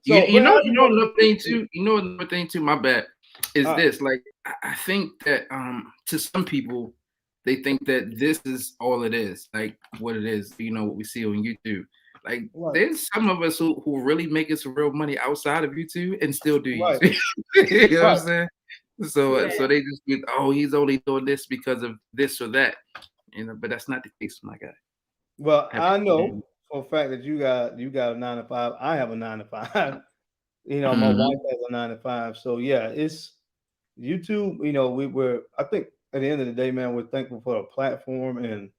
You but I know another thing too. You know another thing too. My bad is right. this. Like I think that to some people they think that this is all it is, like what it is. You know what we see on YouTube. Like Right. there's some of us who really making some real money outside of YouTube and still do Right. YouTube. You know what I'm Right. saying? So Yeah. so they just be, oh, he's only doing this because of this or that. You know, but that's not the case, my guy. Well, Have I to know for a fact that you got a 9 to 5. I have a 9 to 5. You know, my Mhm. wife has a 9 to 5. So yeah, it's YouTube. You know, we're I think at the end of the day, man, we're thankful for a platform, and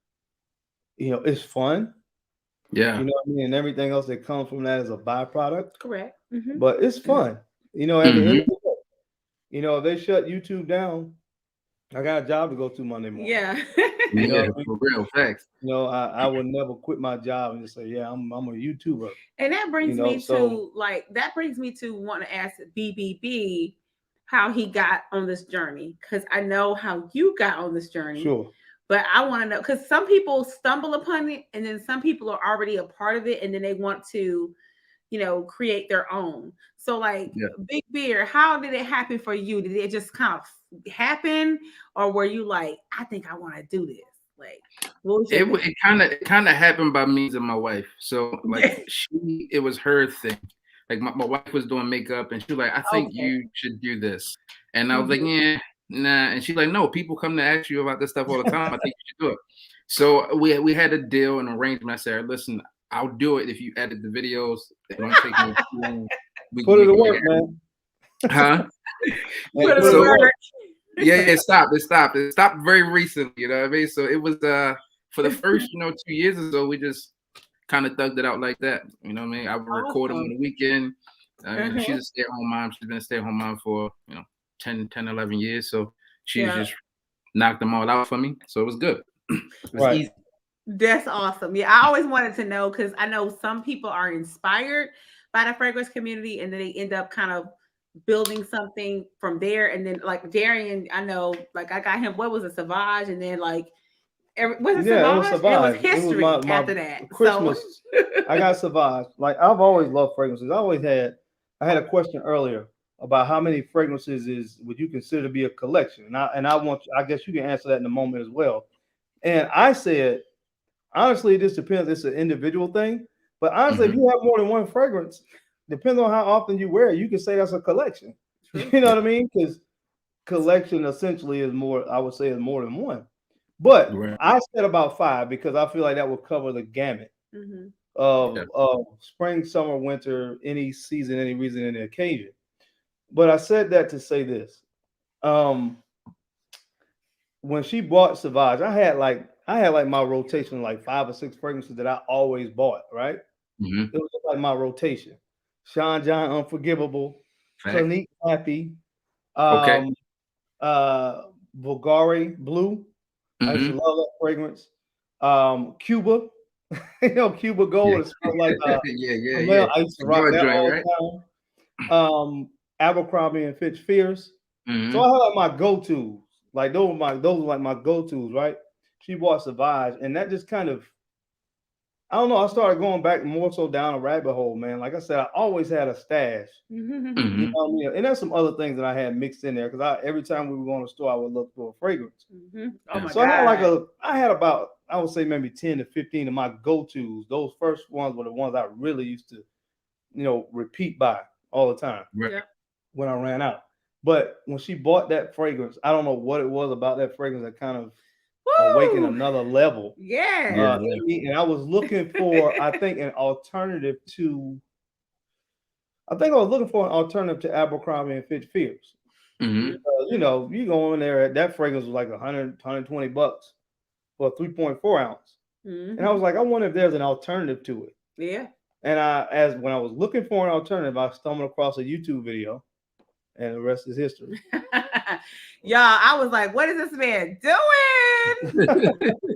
you know, it's fun. Yeah. You know what I mean? And everything else that comes from that is a byproduct. Correct. Mm-hmm. But it's fun. You know, at the end Mhm. of the day, you know, if they shut YouTube down, I got a job to go to Monday morning. Yeah. You know Yeah, what I mean? for real, facts. You know, I would never quit my job and just say, yeah, I'm a YouTuber. And that brings You know, me so to want to ask BBB how he got on this journey, because I know how you got on this journey. sure. But I want to know, because some people stumble upon it, and then some people are already a part of it, and then they want to, create their own. So, like, Yeah. Big Beer, how did it happen for you? Did it just kind of happen, or were you like, I think I want to do this? Like, what was your thing? It kind of happened by means of my wife. So like it was her thing. Like my wife was doing makeup and she was like, I think Okay. you should do this. And I was like, Mhm. yeah, nah. And she's like, no, people come to ask you about this stuff all the time. I think you should do it. So we had a deal and arrangement. I said, listen, I'll do it if you edit the videos. It don't take me too long. Put it We to can work, make it man. happen. Huh? Hey, Put it put to it to So work. work. yeah, it stopped. It stopped very recently. You know what I mean? So it was for the first 2 years or so, we just kind of thugged it out like that. You know what I mean? I would record them on Awesome. the weekend. Uh-huh. She's a stay-at-home mom. She's been a stay-at-home mom for 10, 11 years. So she's Yeah. just knocked them all out for me. So it was good. It was Right. easy. That's awesome. Yeah, I always wanted to know, because I know some people are inspired by the fragrance community, and then they end up kind of building something from there. And then, like Darian, I know, like I got him. What was it, Savage? And then was it Yeah, it was Savage? And it was Savage. It was history my after that. Christmas. I got Savage. Like I've always loved fragrances. I had a question earlier about how many fragrances would you consider to be a collection? And I guess you can answer that in a moment as well. And I said, honestly, this depends. It's an individual thing. But honestly, if Mhm. you have more than one fragrance, depending on how often you wear it, you can say that's a collection. True. You know what I mean? Because collection essentially is more, I would say, is more than one. But Right. I said about 5 because I feel like that will cover the gamut Mhm. Yeah. of spring, summer, winter, any season, any reason, any occasion. But I said that to say this. When she bought Savage, I had like my rotation, like 5 or 6 fragrances that I always bought, right? Mhm. It was just like my rotation. Sean John Unforgivable, Fact. Clinique Happy, Okay. Bulgari Blue. I used to Mhm. love that fragrance. Cuba, Cuba Yeah. Gold. It smells like Yeah. I used to The rock yard that joint, all right? the time. Abercrombie and Fitch Fierce. So Mhm. I had like my go-tos. Like those were like my go-tos, right? She bought Savage, and that just kind of, I don't know. I started going back more so down a rabbit hole, man. Like I said, I always had a stash. Mhm. You Mhm. know what I mean? And there's some other things that I had mixed in there because every time we would go to the store, I would look for a fragrance. Mhm. Oh Yeah. my So God. I had about, I would say maybe 10 to 15 of my go-tos. Those first ones were the ones I really used to, repeat by all the time Right. Yep. when I ran out. But when she bought that fragrance, I don't know what it was about that fragrance that kind of awakened Woo! another level Yeah. Yeah. in me. And I was looking for, I think, an alternative to I think I was looking for an alternative to Abercrombie and Fitch Fierce. Hmm. You know, you go in there, that fragrance was like 120 bucks for a 3.4 ounce. And I was like, I wonder if there's an alternative to it. Yeah. And when I was looking for an alternative, I stumbled across a YouTube video, and the rest is history. Y'all, I was like, what is this man doing?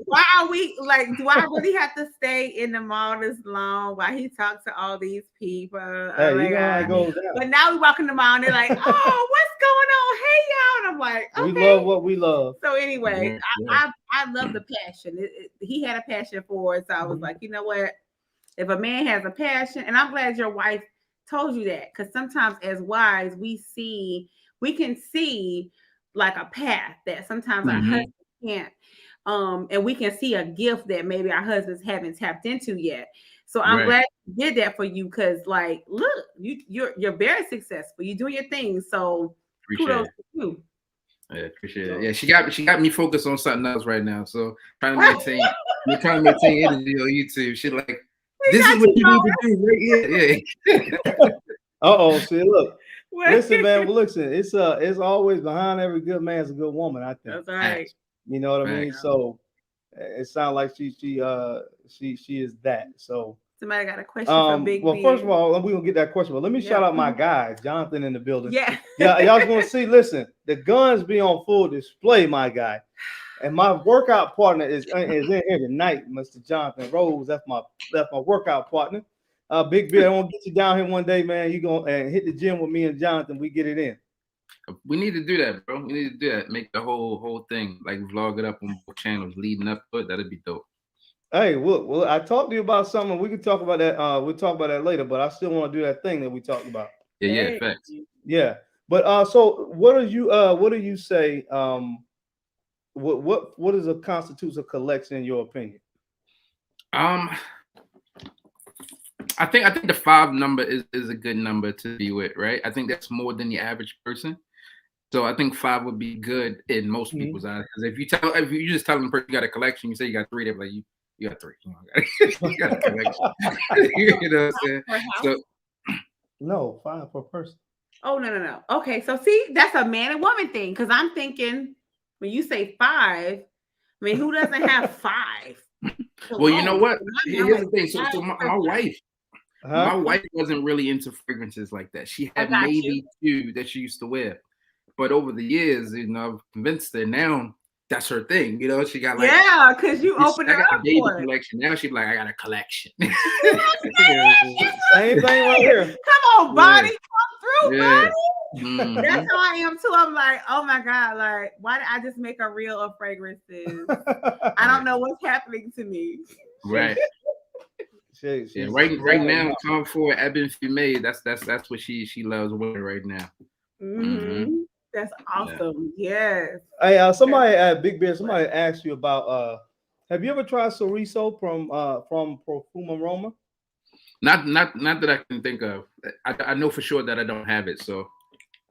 Why are we like, do I really have to stay in the mall this long while he talks to all these people? Hey, Oh my you know how it God. goes down. But now we walk in the mall and they're like, oh, what's going on? Hey, y'all. And I'm like, okay. We love what we love. So anyway, Yeah. I love the passion. He had a passion for it. So I was like, you know what? If a man has a passion, and I'm glad your wife told you that, because sometimes as wives, we can see like a path that sometimes our husbands can't. And we can see a gift that maybe our husbands haven't tapped into yet. So I'm glad you did that for you, because like, look, you're very successful. You do your thing. So kudos to you. Yeah, appreciate it. Yeah, she got me focused on something else right now. So trying to maintain energy on YouTube. She like, this is what you need to do, right? Yeah. See, look. Listen, man. Well, listen, it's always behind every good man is a good woman, I think. That's right. You know what I mean? So it sounds like she is that. So somebody got a question for Big well, B. first of all, we're gonna get that question, but let me shout out my guy, Jonathan, in the building. Yeah. Y'all gonna see, listen, the guns be on full display, my guy. And my workout partner is in here tonight, Mr. Jonathan Rose. That's my workout partner. Big B, I want to get you down here one day, man. You gonna hit the gym with me and Jonathan. We get it in. We need to do that, bro. We need to do that. Make the whole thing, like vlog it up on both channels leading up to it. That'd be dope. Hey, well, I talked to you about something. We can talk about that. We'll talk about that later. But I still want to do that thing that we talked about. Yeah, facts. Yeah, but so what do you say? What is constitutes a collection in your opinion? I think the 5 number is a good number to be with, right? I think that's more than the average person. So I think 5 would be good in most people's eyes. Because if you just tell them person you got a collection, you say you got 3, they're like, you got 3. You got a collection. You know what I'm saying? So no, 5 per person. Oh no. Okay, so see, that's a man and woman thing. Because I'm thinking when you say 5, I mean, who doesn't have 5? Well, you know what? Here's the thing. So my wife. My wife wasn't really into fragrances like that. She had maybe 2 that she used to wear. But over the years, you know, I've convinced her now that's her thing. You know, she got like because you opened her up a baby for it. collection. Now she's like, I got a collection. Same thing right here. Come on, body, come through, body. Mm-hmm. That's how I am too. I'm like, oh my God, like, why did I just make a reel of fragrances? I don't know what's happening to me. Right. Right now, Tom Ford, Ebon Fumé, that's what she loves wearing right now. That's awesome. Yes. Hey, somebody at Big Bear, somebody asked you about have you ever tried Chorizo from Profumo Aroma? Not that I can think of. I know for sure that I don't have it, so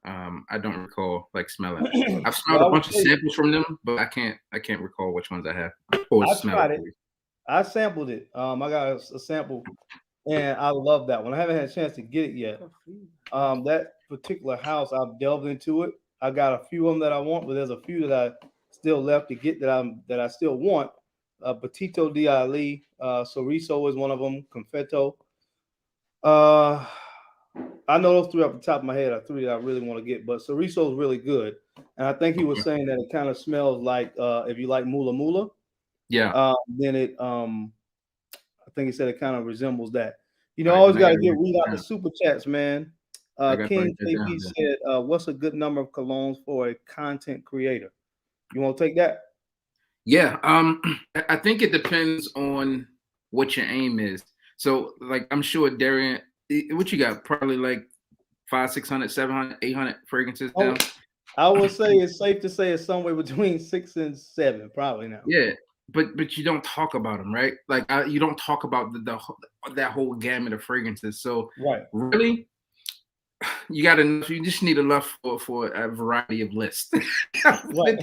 I don't recall like smelling it. I've smelled a bunch of samples from them, but I can't recall which ones I have. I tried it. I sampled it. I got a sample, and I love that one. I haven't had a chance to get it yet. That particular house, I've delved into it. I got a few of them that I want, but there's a few that I still left to get that I still want. Petito di Ali, Chorizo is one of them. Confetto. I know those 3 off the top of my head are 3 that I really want to get, but Chorizo is really good. And I think he was saying that it kind of smells like if you like Mula Mula. Yeah. Then it I think he said it kind of resembles that. You know, always got to read out the super chats, man. King KP said, what's a good number of colognes for a content creator? You want to take that? Yeah. I think it depends on what your aim is. So like I'm sure Darian, what you got? Probably like 500, 600, 700, 800 fragrances now. I would say it's safe to say it's somewhere between 6 and 7 probably now. Yeah. But you don't talk about them, right? Like you don't talk about that whole gamut of fragrances. So really, you just need enough for a variety of lists. That way.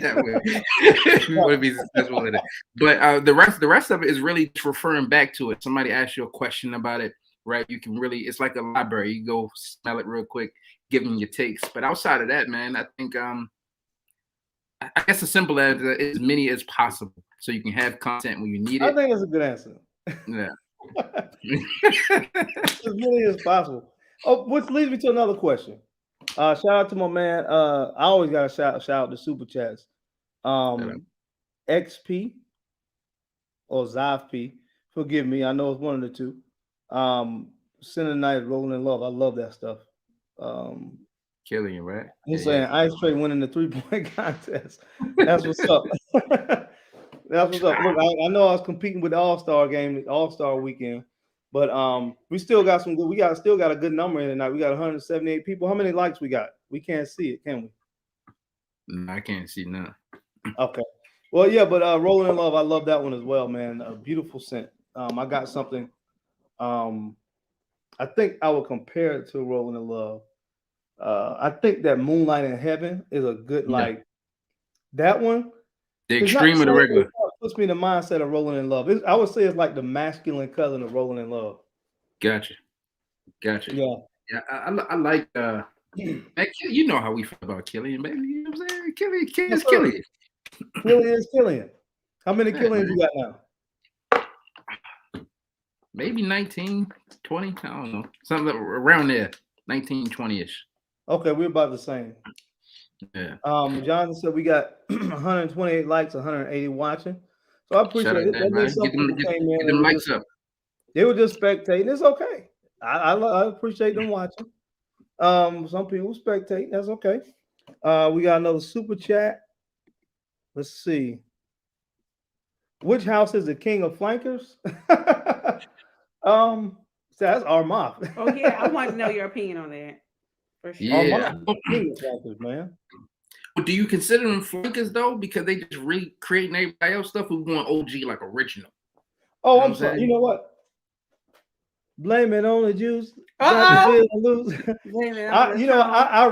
You want to be successful with it. But the rest of it is really referring back to it. Somebody asked you a question about it. right? You can really, it's like a library. You go smell it real quick, give them your takes. But outside of that, man, I think I guess as simple as many as possible, so you can have content when you need I it. think it's a good answer. Yeah. As many as possible. Oh, which leads me to another question. Shout out to my man. I always got to shout out the super chats. XP or ZivP. Forgive me. I know it's one of the two. Center Night Rolling in Love. I love that stuff. Killing you, right? He's saying Ice Tray winning the 3-point contest. That's what's up. That's what's up. Look, I know I was competing with the All-Star game, All-Star weekend, but we still got some good. Still got a good number in tonight. We got 178 people. How many likes we got? We can't see it, can we? No, I can't see none. Okay. Well, yeah, but Rolling in Love, I love that one as well, man. A beautiful scent. I got something. I think I would compare it to Rolling in Love. I think that Moonlight in Heaven is a good that one. The extreme of the regular. It puts me in the mindset of Rolling in Love. I would say it's like the masculine cousin of Rolling in Love. Gotcha. Yeah. Yeah, I like you know how we feel about Killian, baby. You know what I'm saying? Killian is Killian. Killian is Killian. How many Killians you got now? Maybe 19, 20. I don't know. Something around there. 19, 20-ish. Okay, we're about the same. Yeah. Jonathan said we got 128 likes, 180 watching. So I appreciate it. That means some people came in. Get them likes up. They were just spectating. It's okay. I appreciate them watching. Some people spectate. That's okay. We got another super chat. Let's see. Which house is the king of flankers? That's Armaf. Oh yeah, I want to know your opinion on that. For sure. Yeah. King of flankers, man. Do you consider them flankers though? Because they just recreating everybody else stuff. We want OG like original. Oh, I'm sorry. You know what? Blame it on the juice. I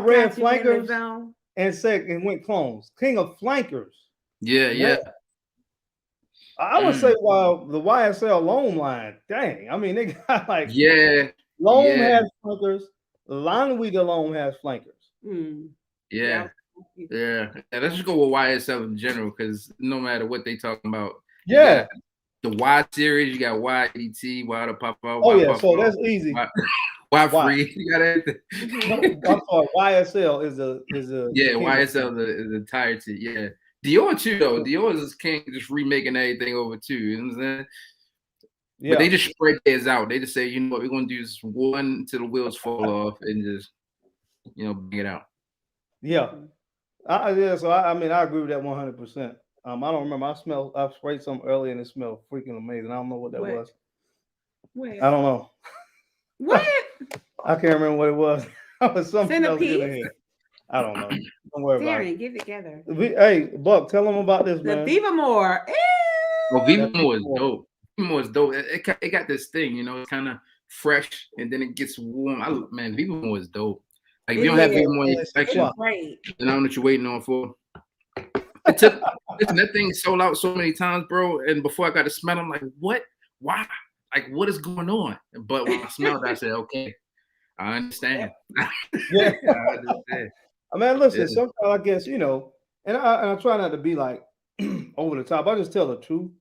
read flankers and went clones. King of flankers. Yeah. I would say while the YSL loan line, dang. I mean, they got like loan has flankers. Lonwy the loan has flankers. Yeah. Let's just go with YSL in general because no matter what they talking about, the Y series, you got YET, Y to pop out. So that's easy. Y free, you got everything. I'm sorry, YSL is a YSL is the entirety. Yeah, Dior too though. Dior is king, just remaking everything over too. You know what I'm saying? Yeah. But they just spread theirs out. They just say, you know what, we're gonna do this one until the wheels fall off and just bring it out. Yeah. So I mean, I agree with that 100%. I don't remember. I sprayed something earlier and it smelled freaking amazing. I don't know what that was. What? I don't know. What? I can't remember what it was. It was something else in here. I don't know. Don't worry about it. Get it together. Hey, Buck, tell them about this, man. The Viva More. Well, Viva More is dope. Viva More is dope. It got this thing, it's kind of fresh and then it gets warm. Man, Viva More is dope. Like if you don't have Viva More in your section, then I don't know what you're waiting on for. Listen, that thing sold out so many times, bro. And before I got to smell, I'm like, what? Why? Like, what is going on? But when I smelled, I said, okay, I understand. Yeah. I understand. I mean, listen, sometimes I guess, and I try not to be like over the top. I just tell the truth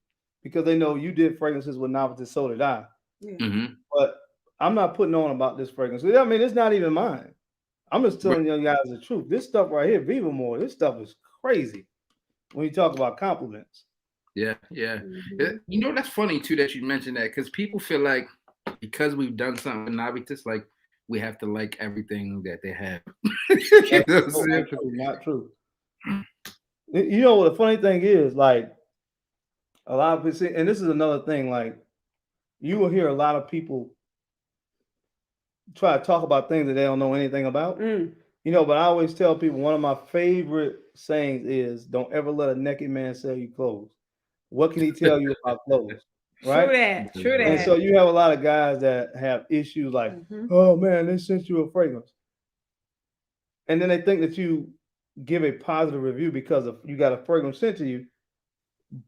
because they know you did fragrances with novelty, so did I. Yeah. Mm-hmm. But I'm not putting on about this fragrance. I mean, it's not even mine. I'm just telling you guys the truth. This stuff right here, Viva More, this stuff is crazy when you talk about compliments. Yeah. Mm-hmm. That's funny too that you mentioned that because people feel like because we've done something with Navitas, like we have to like everything that they have. Not true. The funny thing is, like a lot of people, and this is another thing, like you will hear a lot of people try to talk about things that they don't know anything about. But I always tell people one of my favorite sayings is don't ever let a naked man sell you clothes. What can he tell you about clothes? Right? True that. And so you have a lot of guys that have issues like, oh man, they sent you a fragrance. And then they think that you give a positive review because you got a fragrance sent to you.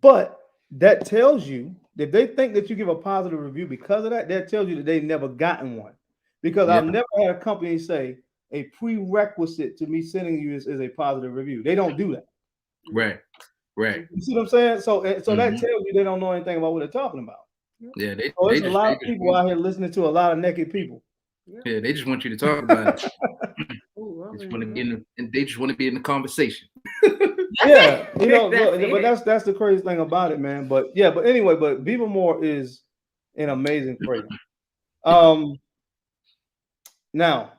But that tells you if they think that you give a positive review because of that, that tells you that they've never gotten one. Because Yeah. I've never had a company say a prerequisite to me sending you is a positive review. They don't do that. Right. Right. You see what I'm saying? So that Mhm. tells you they don't know anything about what they're talking about. Yeah, So there's a lot of people out here listening to a lot of naked people. Yeah, they just want you to talk about it. Ooh, They just want to be in the, and they just want to be in the conversation. Yeah, you know, That's but that's the crazy thing about it, man. But yeah, but anyway, but Viva More is an amazing fragrance. Now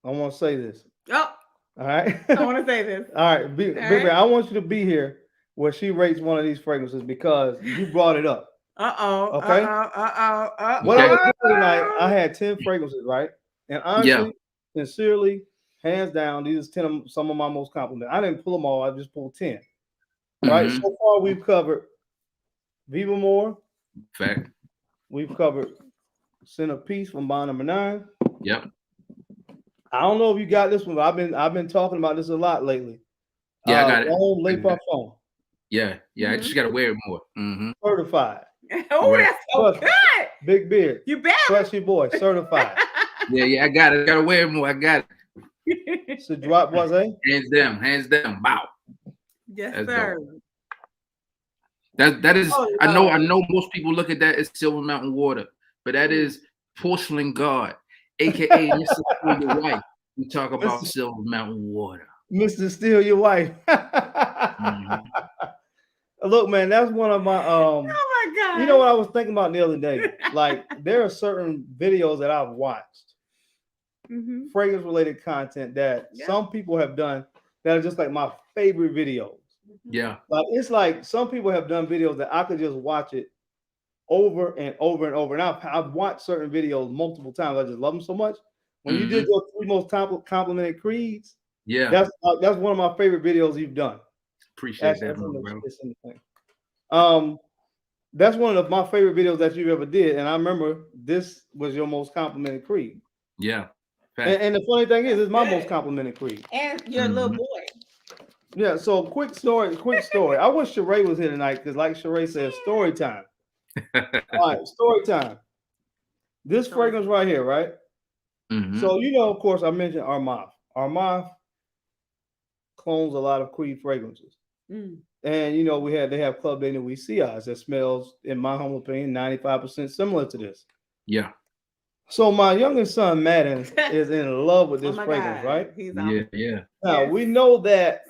I want to say this. Oh, All right. I want to say this. All right, Big Bear, I want you to be here where she rates one of these fragrances because you brought it up. Okay. What I was doing tonight, I had 10 fragrances, right? And honestly, sincerely, hands down, these are 10 of some of my most complimented. I didn't pull them all, I just pulled 10. Right. So far, we've covered Viva More. Fact. We've covered Center Peace from Bond Number 9. Yep. I don't know if you got this one, but I've been talking about this a lot lately. Yeah, I got it. Homme Le Parfum. Yeah, I just gotta wear it more. Certified. Oh, that's so good. Big beard. You bet. Trust your boy. Certified. Yeah, I got it. I gotta wear it more. I got it. It's a drop, was it? Hands down. Wow. Yes, That's sir. That is. Oh, I know. Most people look at that as Silver Mountain Water, but that is Porcelain God, aka Mr. Steal Your Wife. We talk about Silver Mountain Water. Mr. Steal Your Wife. Look, man, that's one of my oh my God. You know what I was thinking about the other day? Like, there are certain videos that I've watched, fragrance related content that some people have done that are just like my favorite videos. Yeah. Like, it's like some people have done videos that I could just watch it over and over and over. And I've watched certain videos multiple times. I just love them so much. When you did your 3 most complimented creeds, that's one of my favorite videos you've done. Appreciate that, bro. That's one of my favorite videos that you've ever did, and I remember this was your most complimented creed. Yeah. And the funny thing is, it's my most complimented creed. And your little boy. Yeah. So quick story. I wish Sheree was here tonight because, like Sheree said, story time. All right, story time. This fragrance right here, right? So you know, of course, I mentioned Armaf. Armaf clones a lot of Creed fragrances. And you know, they have Club de Nuit Sillage that smells, in my humble opinion, 95% similar to this. Yeah. So my youngest son Madden is in love with this fragrance, right? Yeah. Now we know that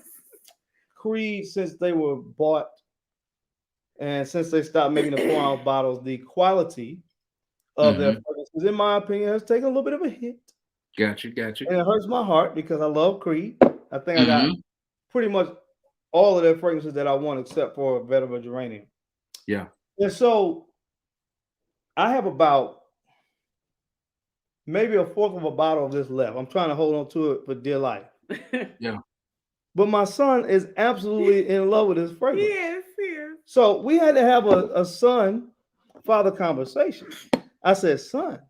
Creed, since they were bought and since they stopped making the 4-ounce bottles, the quality of their fragrances, in my opinion, has taken a little bit of a hit. Got you. And it hurts my heart because I love Creed. I think I got pretty much all of their fragrances that I want except for Vetiver Geranium. Yeah. And so I have about maybe a fourth of a bottle of this left. I'm trying to hold on to it for dear life. Yeah. But my son is absolutely in love with this fragrance. Yes. So we had to have a son-father conversation. I said, son,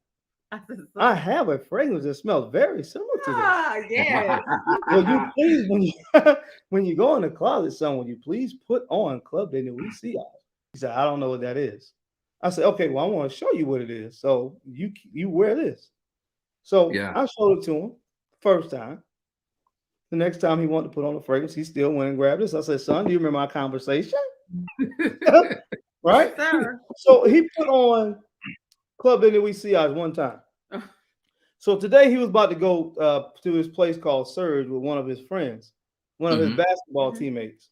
I have a fragrance that smells very similar to this. Yes. Will you please, when you go in the closet, son, will you please put on Club de Nuit Sillage? He said, I don't know what that is. I said, okay, well, I want to show you what it is. So you wear this. So I showed it to him first time. The next time he wanted to put on the fragrance, he still went and grabbed this. I said, son, do you remember our conversation? Right? Sir. So he put on Club de Nuit Sillage one time. So today he was about to go to his place called Surge with one of his friends, one of his basketball teammates,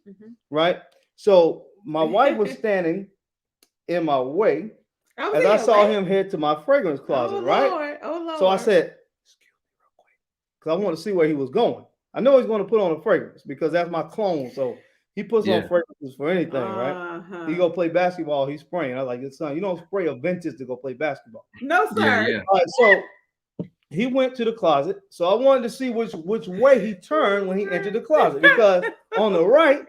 right? So my wife was standing in my way as I saw him head to my fragrance closet, right? Lord. So I said, excuse me real quick, because I want to see where he was going. I know he's going to put on a fragrance because that's my clone. So he puts on fragrances for anything, right? He go play basketball, he's spraying. I was like, son, you don't spray a Ventus to go play basketball. No, sir. Yeah. All right, so he went to the closet. So I wanted to see which way he turned when he entered the closet, because on the right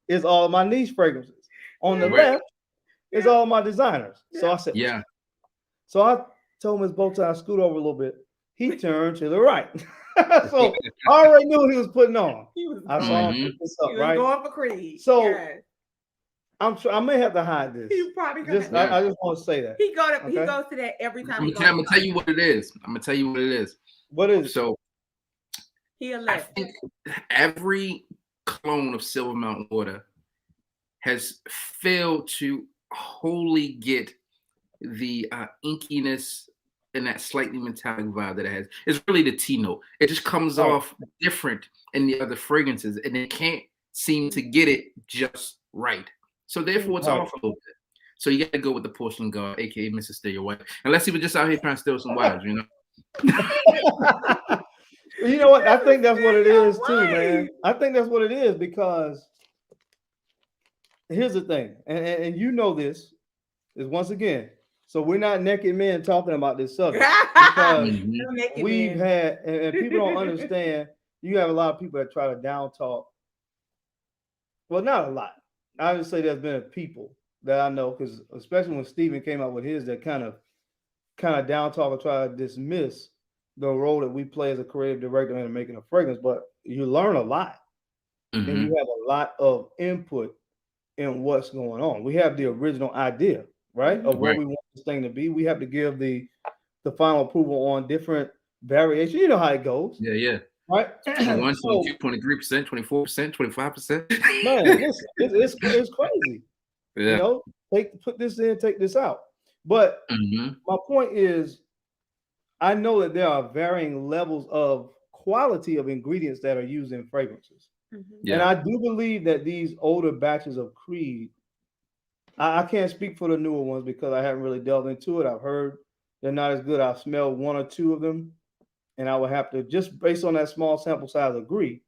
is all of my niche fragrances. On the left is all of my designers. So I said, So I told him his bow tie, scoot over a little bit. He turned to the right. So I already knew what he was putting on. I saw him put this up, right? Going for Creed. So I may have to hide this. You probably Just gonna. I just want to say that. He Okay. goes to that every time. I'm gonna tell you what it is. I'm gonna tell you what it is. What is it? So He I 11. think every clone of Silver Mountain Water has failed to wholly get the inkiness and that slightly metallic vibe that it has. It's really the T note. It just comes off different in the other fragrances, and they can't seem to get it just right. So therefore, it's off a little bit. So you got to go with the porcelain guard, aka Mrs. Steal Your Wife, unless he was just out here trying to steal some wives, you know. You know what? I think that's what it is too, man. I think that's what it is because here's the thing, and you know this is once again. So we're not naked men talking about this subject because we've had, and people don't understand. You have a lot of people that try to down talk. Well, not a lot. I would say there's been people that I know, because especially when Steven came out with his, that kind of down talk or try to dismiss the role that we play as a creative director in making a fragrance. But you learn a lot, and you have a lot of input in what's going on. We have the original idea, right, of what we want this thing to be. We have to give the final approval on different variations. You know how it goes. Yeah. Right? 21, 22, 23%, 24%, 25%. Man, listen, it's crazy. Yeah. You know, put this in, take this out. But my point is, I know that there are varying levels of quality of ingredients that are used in fragrances. And I do believe that these older batches of Creed, I can't speak for the newer ones because I haven't really delved into it. I've heard they're not as good. I've smelled one or two of them, and I would have to, just based on that small sample size, agree.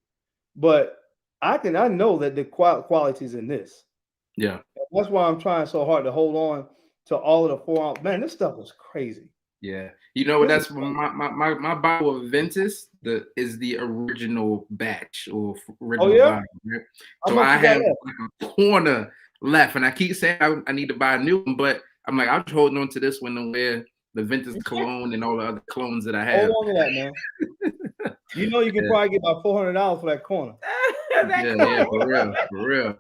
But I know that the quality is in this. Yeah. That's why I'm trying so hard to hold on to all of the 4 ounce. Man, this stuff was crazy. Yeah. You know what? That's my bottle of Ventus is the original batch or original bottle. Right? So I have like a corner left, and I keep saying I need to buy a new one, but I'm like, I'm just holding on to this one to wear the Ventus cologne and all the other clones that I have. Hold on to that, man. You know you can probably get about $400 for that corner. Yeah, for real.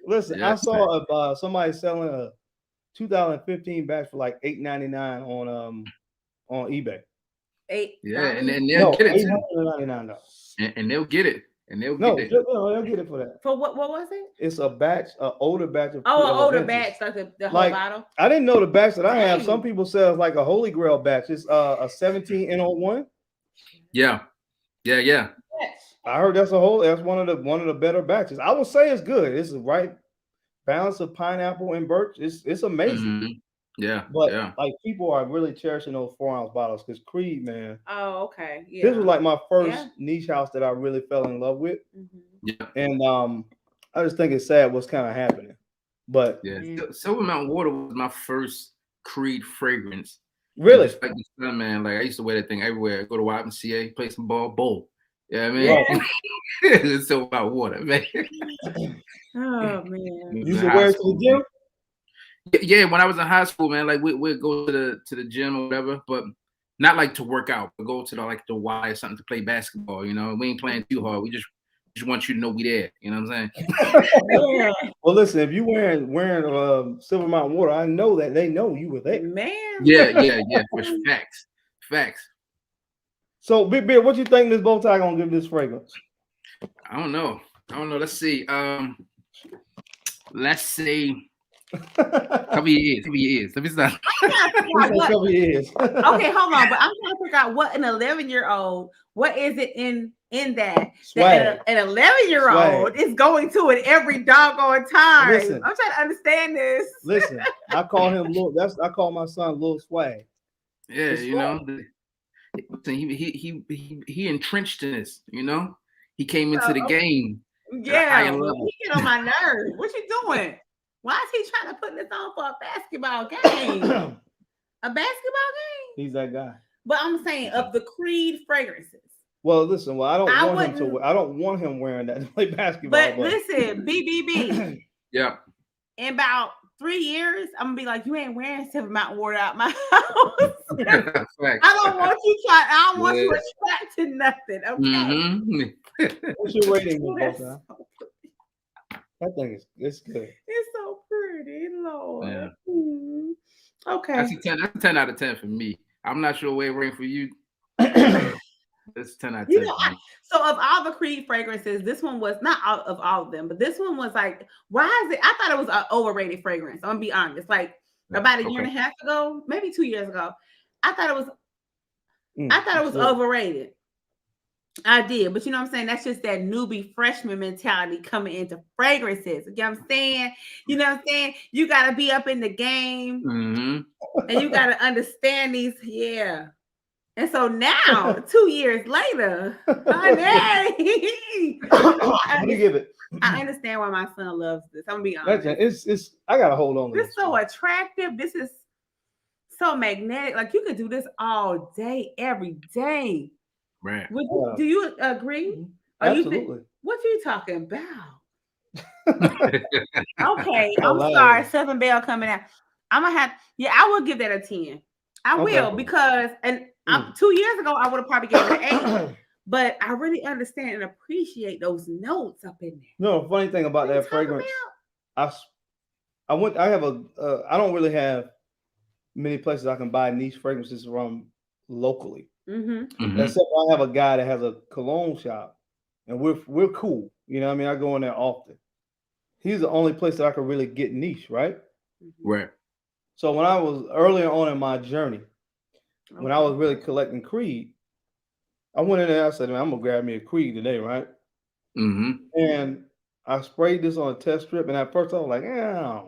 Listen, I saw somebody selling a 2015 batch for like $8.99 on eBay. And they'll get it. $899. And they'll get it. And they'll get it. No, they'll get it for that. For what was it? It's a batch, an older batch of. Oh, an older batch, like the whole bottle. I didn't know the batch that I have. Some people sell like a Holy Grail batch. It's a 17N01. Yeah. I heard that's one of the better batches. I would say it's good. It's the right balance of pineapple and birch. It's amazing. But like people are really cherishing those 4 ounce bottles because Creed, man. Oh, okay. Yeah. This was like my first niche house that I really fell in love with. And I just think it's sad what's kind of happening. But Silver Mountain Water was my first Creed fragrance. Really? Like the sun, man. Like I used to wear that thing everywhere. Go to YMCA, play some ball, bowl. Yeah, man. It's Silver Mountain Water, man. Oh man. You used to wear it to the gym? Yeah, when I was in high school, man, like we'd go to the gym or whatever, but not like to work out, but go to the Y or something to play basketball. You know, we ain't playing too hard. We just want you to know we there. You know what I'm saying? Well, listen, if you wearing Silver Mountain Water, I know that they know you were there, man. Yeah. Facts. So, Big Beard, what you think this bow tie gonna give this fragrance? I don't know. Let's see. Let's say. Cover your ears. Let me stop. Cover your ears. Okay, hold on. But I'm trying to figure out what an 11-year-old, what is it in that Swag. An 11-year-old is going to it every doggone time. Listen, I'm trying to understand this. Listen, I call him Lil. I call my son Lil Swag. Yeah, you know, he entrenched in this. You know, he came into the game. Yeah, he get on my nerves. What you doing? Why is he trying to put this on for a basketball game? A basketball game? He's that guy. But I'm saying of the Creed fragrances. Well, listen. Well, I don't want him wearing that to play basketball. But listen, BBB. Yeah. In about 3 years, I'm gonna be like, you ain't wearing Silver Mountain Water out my house. I don't want you trying. I don't want you attracted to nothing. Okay. What's your rating? That thing it's good. It's so pretty. lordy, Lord. Yeah. Okay. That's a 10. That's a 10 out of 10 for me. I'm not sure where it ranked for you. It's 10 out of 10 for me. So of all the Creed fragrances, this one was not out of all of them, but this one was like, why is it? I thought it was an overrated fragrance. I'm gonna be honest. Like about a year and a half ago, maybe 2 years ago, I thought it was overrated. I did, but you know what I'm saying? That's just that newbie freshman mentality coming into fragrances. You know what I'm saying? You know what I'm saying? You got to be up in the game and you got to understand these. Yeah. And so now, 2 years later, honey, How do you give it? I understand why my son loves this. I'm gonna be honest. It's I gotta hold on to This is so attractive. This is so magnetic. Like you could do this all day, every day. Right. Do you agree? Absolutely. What are you talking about? Okay, I'm sorry. Southern Belle coming out. I'm gonna have. Yeah, I will give that a 10. I will because 2 years ago I would have probably given it an 8. But I really understand and appreciate those notes up in there. No, the funny thing about that fragrance, I don't really have many places I can buy niche fragrances from locally. Except I have a guy that has a cologne shop, and we're cool. You know what I mean? I go in there often. He's the only place that I can really get niche, right? Right. So when I was earlier on in my journey, when I was really collecting Creed, I went in there. I said, "Man, I'm gonna grab me a Creed today, right?" And I sprayed this on a test strip, and at first I was like, "Yeah,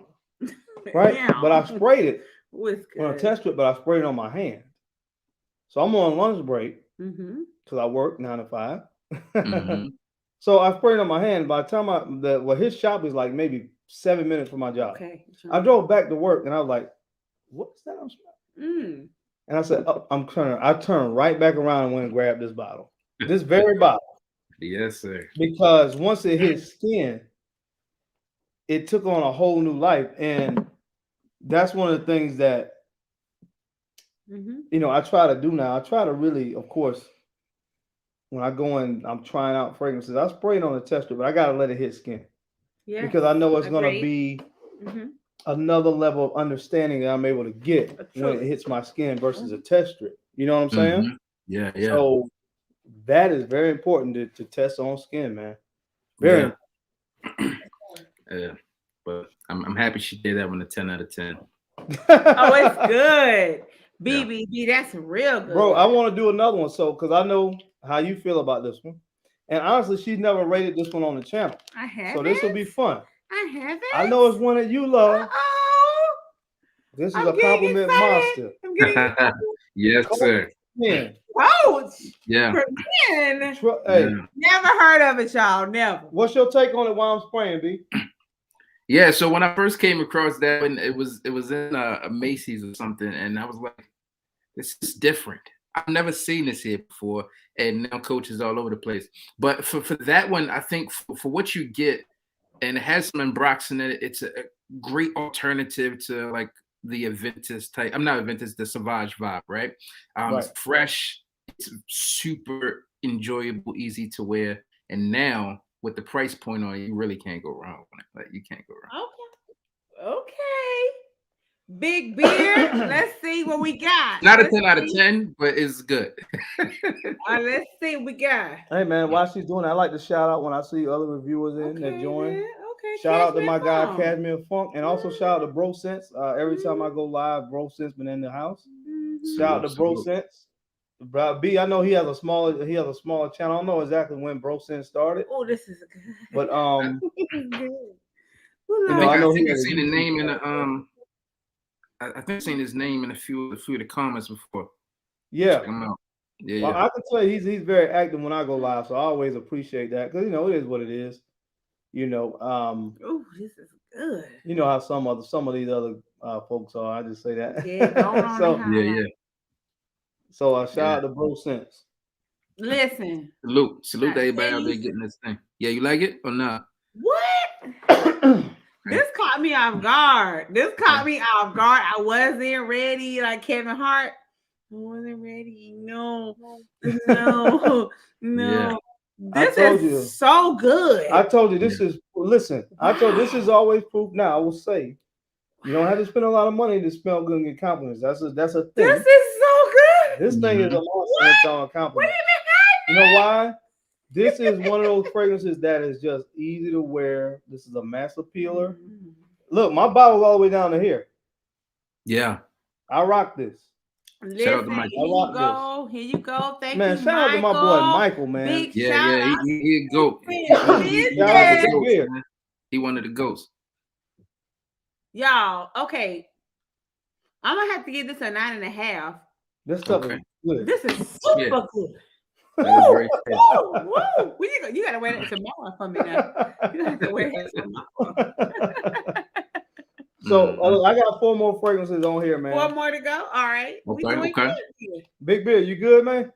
right," but I sprayed it on a test strip, but I sprayed it on my hand. So I'm on lunch break because I work 9 to 5. So I sprayed it on my hand. By the time his shop is like maybe 7 minutes from my job. Okay. I drove back to work and I was like, "What's that I'm smelling?" And I said, I turned right back around and went and grabbed this bottle. This very bottle. Yes, sir. Because once it hit skin, it took on a whole new life. And that's one of the things that I try to do now. I try to really, of course, when I go in, I'm trying out fragrances. I spray it on the tester, but I got to let it hit skin. Yeah, because I know it's going to be another level of understanding that I'm able to get when it hits my skin versus a test strip. You know what I'm saying? Yeah. So that is very important to test on skin, man. Very. Yeah. But I'm happy she did that one a 10 out of 10. Oh, it's good. BBB, that's real good. Bro, I want to do another one. So, because I know how you feel about this one. And honestly, she's never rated this one on the channel. I haven't. So this will be fun. I haven't. I know it's one that you love. This is a compliment monster. I'm getting yes, sir. Ouch. Yeah. Hey, never heard of it, y'all. Never. What's your take on it while I'm spraying, B? Yeah, so when I first came across that one, it was in a Macy's or something, and I was like, this is different. I've never seen this here before, and now Coach is all over the place. But for that one, I think for what you get, and it has some Embrox in it, it's a great alternative to like the Aventus type. I'm not Aventus, the Sauvage vibe, right? It's fresh, it's super enjoyable, easy to wear, and now with the price point on it, you really can't go wrong with it. Like you can't go wrong. Okay. Big beard. Let's see what we got. Not a 10 out of 10, but it's good. Let's see what we got. Hey man, while she's doing that, I like to shout out when I see other reviewers that join. Man. Okay. Shout out to my guy Cashmere Funk, and also shout out to Bro Sense. Every time I go live, Bro Sense been in the house. Shout out to Bro Sense. B, I know he has a smaller channel. I don't know exactly when Bro Sense started. Oh, this is good. But I think I've seen the name in the I think I've seen his name in a few of the comments before. Yeah. Check him out. Yeah, well, I can tell you he's very active when I go live, so I always appreciate that because it is what it is. Oh, this is good. You know how some of these other folks are. I just say that. Yeah, yeah. So shout out to Bro Sense. Listen. Salute to everybody out there getting this thing. Yeah, you like it or not? What? This caught me off guard. I wasn't ready, like Kevin Hart. I wasn't ready. No. Yeah. This is so good. I told you this is. Listen, I told you this is always proof. Now I will say, You don't have to spend a lot of money to smell good and get compliments. That's a thing. This is so good. This thing is a monster when it's on compliments. You know why? This is one of those fragrances that is just easy to wear. This is a mass appealer. Look, my bottle's all the way down to here. Yeah. I rock this. Listen, Shout out to Michael. here you go. Here you go. Thank Man, you, shout out to my boy Michael, man. Big Yeah, shout yeah, out. he a goat. Shout out to Big Beard. He one of the goats. Y'all, okay. I'm gonna have to give this a 9.5. This stuff Okay. is good. This is super Yeah. good. That is very Woo, woo. You gotta wear that tomorrow for me now. You have to wear it tomorrow. So I got 4 more fragrances on here, man. 4 more to go. All right. We doing good here. Big Beard, you good, man?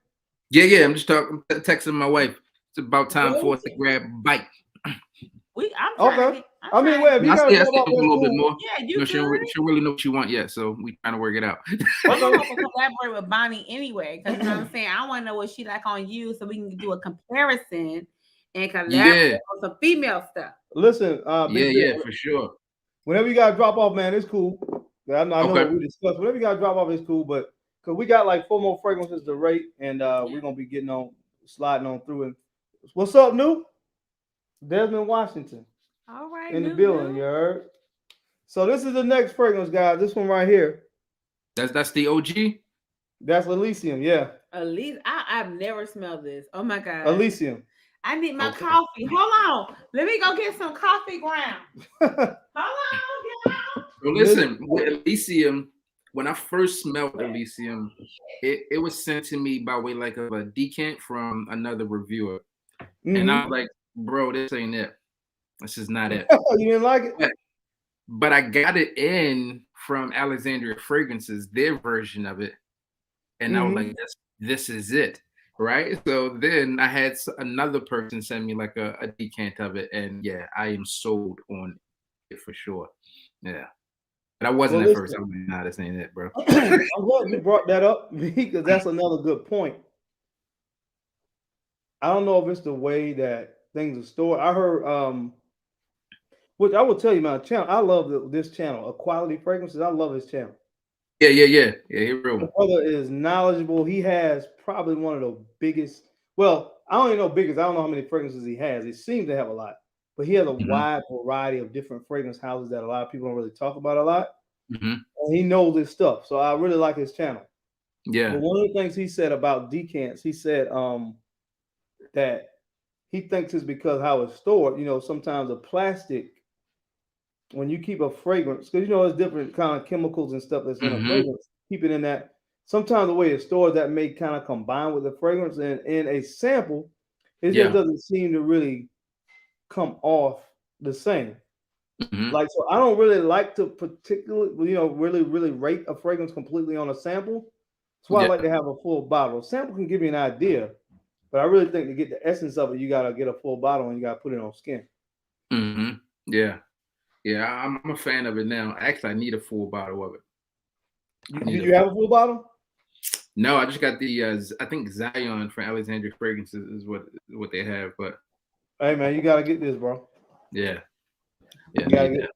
Yeah. I'm just texting my wife. It's about time for us to grab a bite. I'm trying to get, I mean, wait, if you I gotta stay go a up little bit more. Yeah, You know, she don't really know what you want yet, so we trying to work it out. I'm gonna collaborate with Bonnie anyway, because you know what I'm saying. I want to know what she like on you, so we can do a comparison and collaborate on some female stuff. Listen, Big Beard, for sure. Whenever you gotta drop off, man, it's cool. I know what we discussed. Whenever you gotta drop off, it's cool. But because we got like 4 more fragrances to rate, and we're gonna be sliding on through. And what's up, New? Desmond Washington. All right, in the building, you heard. So this is the next fragrance, guys. This one right here. That's the OG. That's Elysium, yeah. Elysium. I've never smelled this. Oh my god. Elysium. I need my coffee. Hold on. Let me go get some coffee ground. Hold on. Well, listen, with Elysium, when I first smelled Elysium, it was sent to me by way like of a decant from another reviewer. And I was like, bro, this ain't it. This is not it. You didn't like it? But I got it in from Alexandria Fragrances, their version of it. And I was like, this is it. Right. So then I had another person send me like a decant of it. And yeah, I am sold on it for sure. Yeah. But I wasn't at first. I was like, nah, this ain't it, bro. I'm glad you brought that up because that's another good point. I don't know if it's the way that things are stored. I heard, which I will tell you, my channel, I love this channel, Quality Fragrances. I love his channel. Yeah. He's real. The brother is knowledgeable. He has probably one of the biggest. Well, I don't even know biggest. I don't know how many fragrances he has. He seems to have a lot, but he has a wide variety of different fragrance houses that a lot of people don't really talk about a lot. And he knows his stuff, so I really like his channel. Yeah. But one of the things he said about decants, he said that he thinks it's because how it's stored. You know, sometimes a plastic, when you keep a fragrance, because you know there's different kind of chemicals and stuff that's in a fragrance, keep it in that. Sometimes the way it's stored, that may kind of combine with the fragrance, and in a sample, it just doesn't seem to really come off the same. Like, so I don't really like to particularly, you know, really rate a fragrance completely on a sample. That's why I like to have a full bottle. A sample can give you an idea, but I really think to get the essence of it, you got to get a full bottle and you got to put it on skin. Yeah, I'm a fan of it now. Actually, I need a full bottle of it. Do you have a full bottle? No, I just got the I think Zion from Alexandria Fragrances is what they have. But hey man, you got to get this, bro. Yeah. You gotta get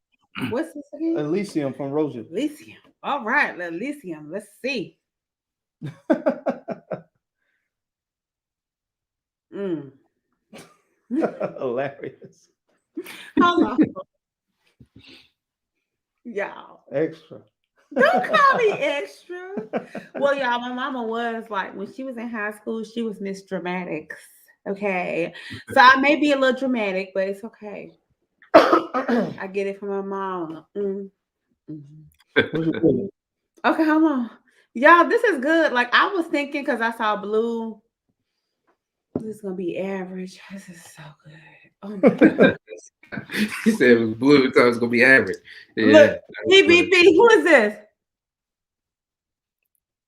what's this again? Elysium from Rosia. Elysium. All right, Elysium. Let's see. Hilarious. Hold on. Y'all. Extra. Don't call me extra. Well, y'all, my mama was like, when she was in high school, she was Miss Dramatics. Okay. So I may be a little dramatic, but it's okay. I get it from my mom. Okay, hold on. Y'all, this is good. Like, I was thinking, because I saw blue, this is going to be average. This is so good. Oh, my God. He said it was blue, so it's going to be average. Yeah. Look, PPP, who is this?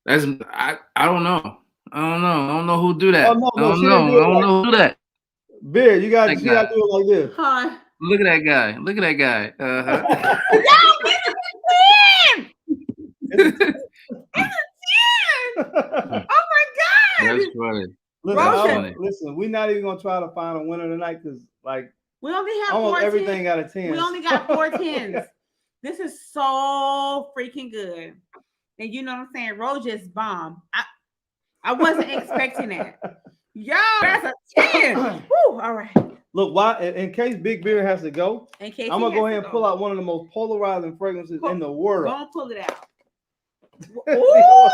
That's I don't know. I don't know who do that. Oh, no, I don't know who do that. Beard, you got to do it like this. Huh? Look at that guy. Look at that guy. It's a 10! Oh my God! That's funny. Listen, we're not even gonna try to find a winner tonight because, like, we only have almost 4 everything got a 10. We only got 4 10s. This is so freaking good. And you know what I'm saying? Rose just bomb. I wasn't expecting that. Y'all, that's a 10. Woo, all right. Look, why? In case Big Beard has to go, In case I'm gonna go ahead and pull out one of the most polarizing fragrances in the world. Go and pull it out. Ooh,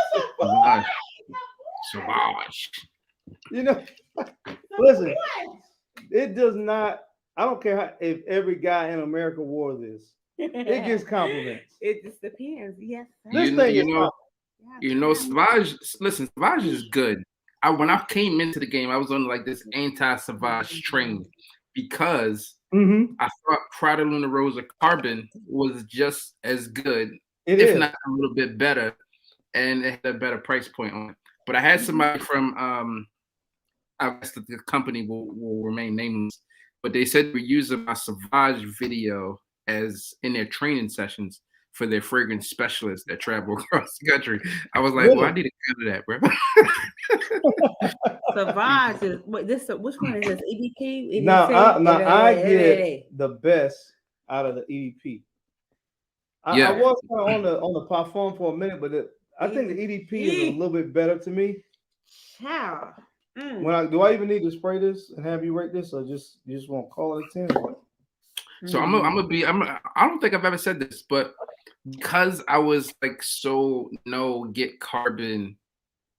Sauvage. You know, listen, it does not. I don't care if every guy in America wore this. It gets compliments. It just depends. Yes. This thing is Sauvage. Listen, Sauvage is good. When I came into the game, I was on like this anti-Sauvage train because I thought Prada Luna Rosa Carbon was just as good, if not a little bit better, and it had a better price point on it. But I had somebody from I guess the company will remain nameless, but they said we're using my Sauvage video as in their training sessions for their fragrance specialists that travel across the country. I was like, well, I need to go to that, bro. Sauvage is which one is this? EDP? Now I get the best out of the EDP. I was kind of on the platform for a minute, but I think the EDP is a little bit better to me. How? Do I even need to spray this and have you rate this, or you just want to call it a 10? So I don't think I've ever said this, but because I was like get carbon,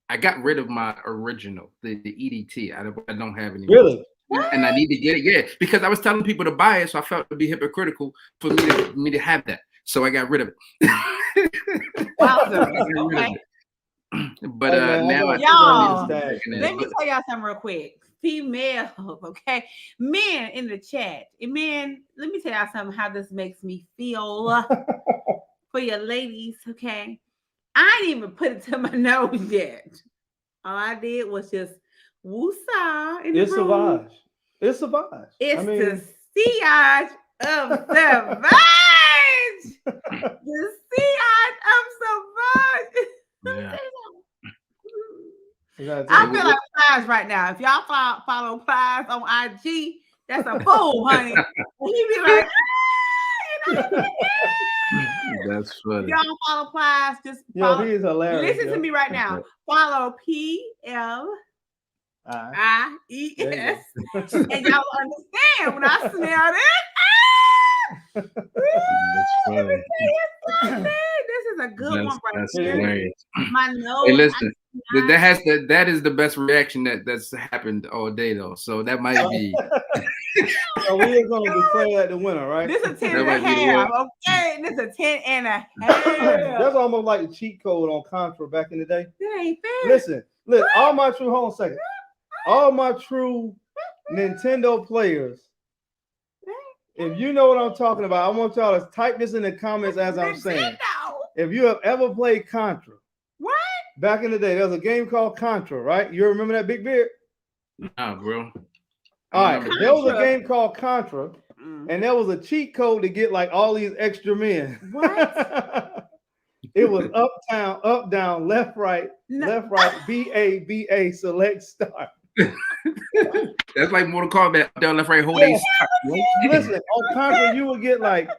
I got rid of my original, the EDT. I don't have any. Really? And I need to get it, because I was telling people to buy it, so I felt it would be hypocritical for me to have that. So I got rid of it. Okay. But now y'all, let me tell y'all something real quick. Females, okay, men in the chat, and men, let me tell y'all something. How this makes me feel for your ladies, okay? I didn't even put it to my nose yet. All I did was just woosah in the It's room. Sauvage. It's Sauvage. It's the sillage of Sauvage. The sillage of Sauvage. Yeah. I feel like Plies right now. If y'all follow Plies on IG, that's a fool, honey. He be like, that's funny. Y'all follow Plies, just follow. He is hilarious. Listen to me right now. Follow PLIES, and y'all understand when I smell this. This is a good one right here. My nose. Hey, listen, that is the best reaction that's happened all day though. So that might be. So we are going to declare that the winner, right? This is a 10 and a half. Okay, this is a 10 and a half. That's almost like the cheat code on Contra back in the day. That ain't fair. Listen, all my true, hold on a second. All my true Nintendo players, if you know what I'm talking about, I want y'all to type this in the comments as I'm saying. If you have ever played Contra, what? Back in the day, there was a game called Contra, right? You remember that, Big Beard? Nah, bro. All right, there was a game called Contra, and there was a cheat code to get like all these extra men. What? It was up, down, left, right, BA, select, start. That's like Mortal Kombat, up, down, left, right, hold A. Listen, on Contra, you would get like,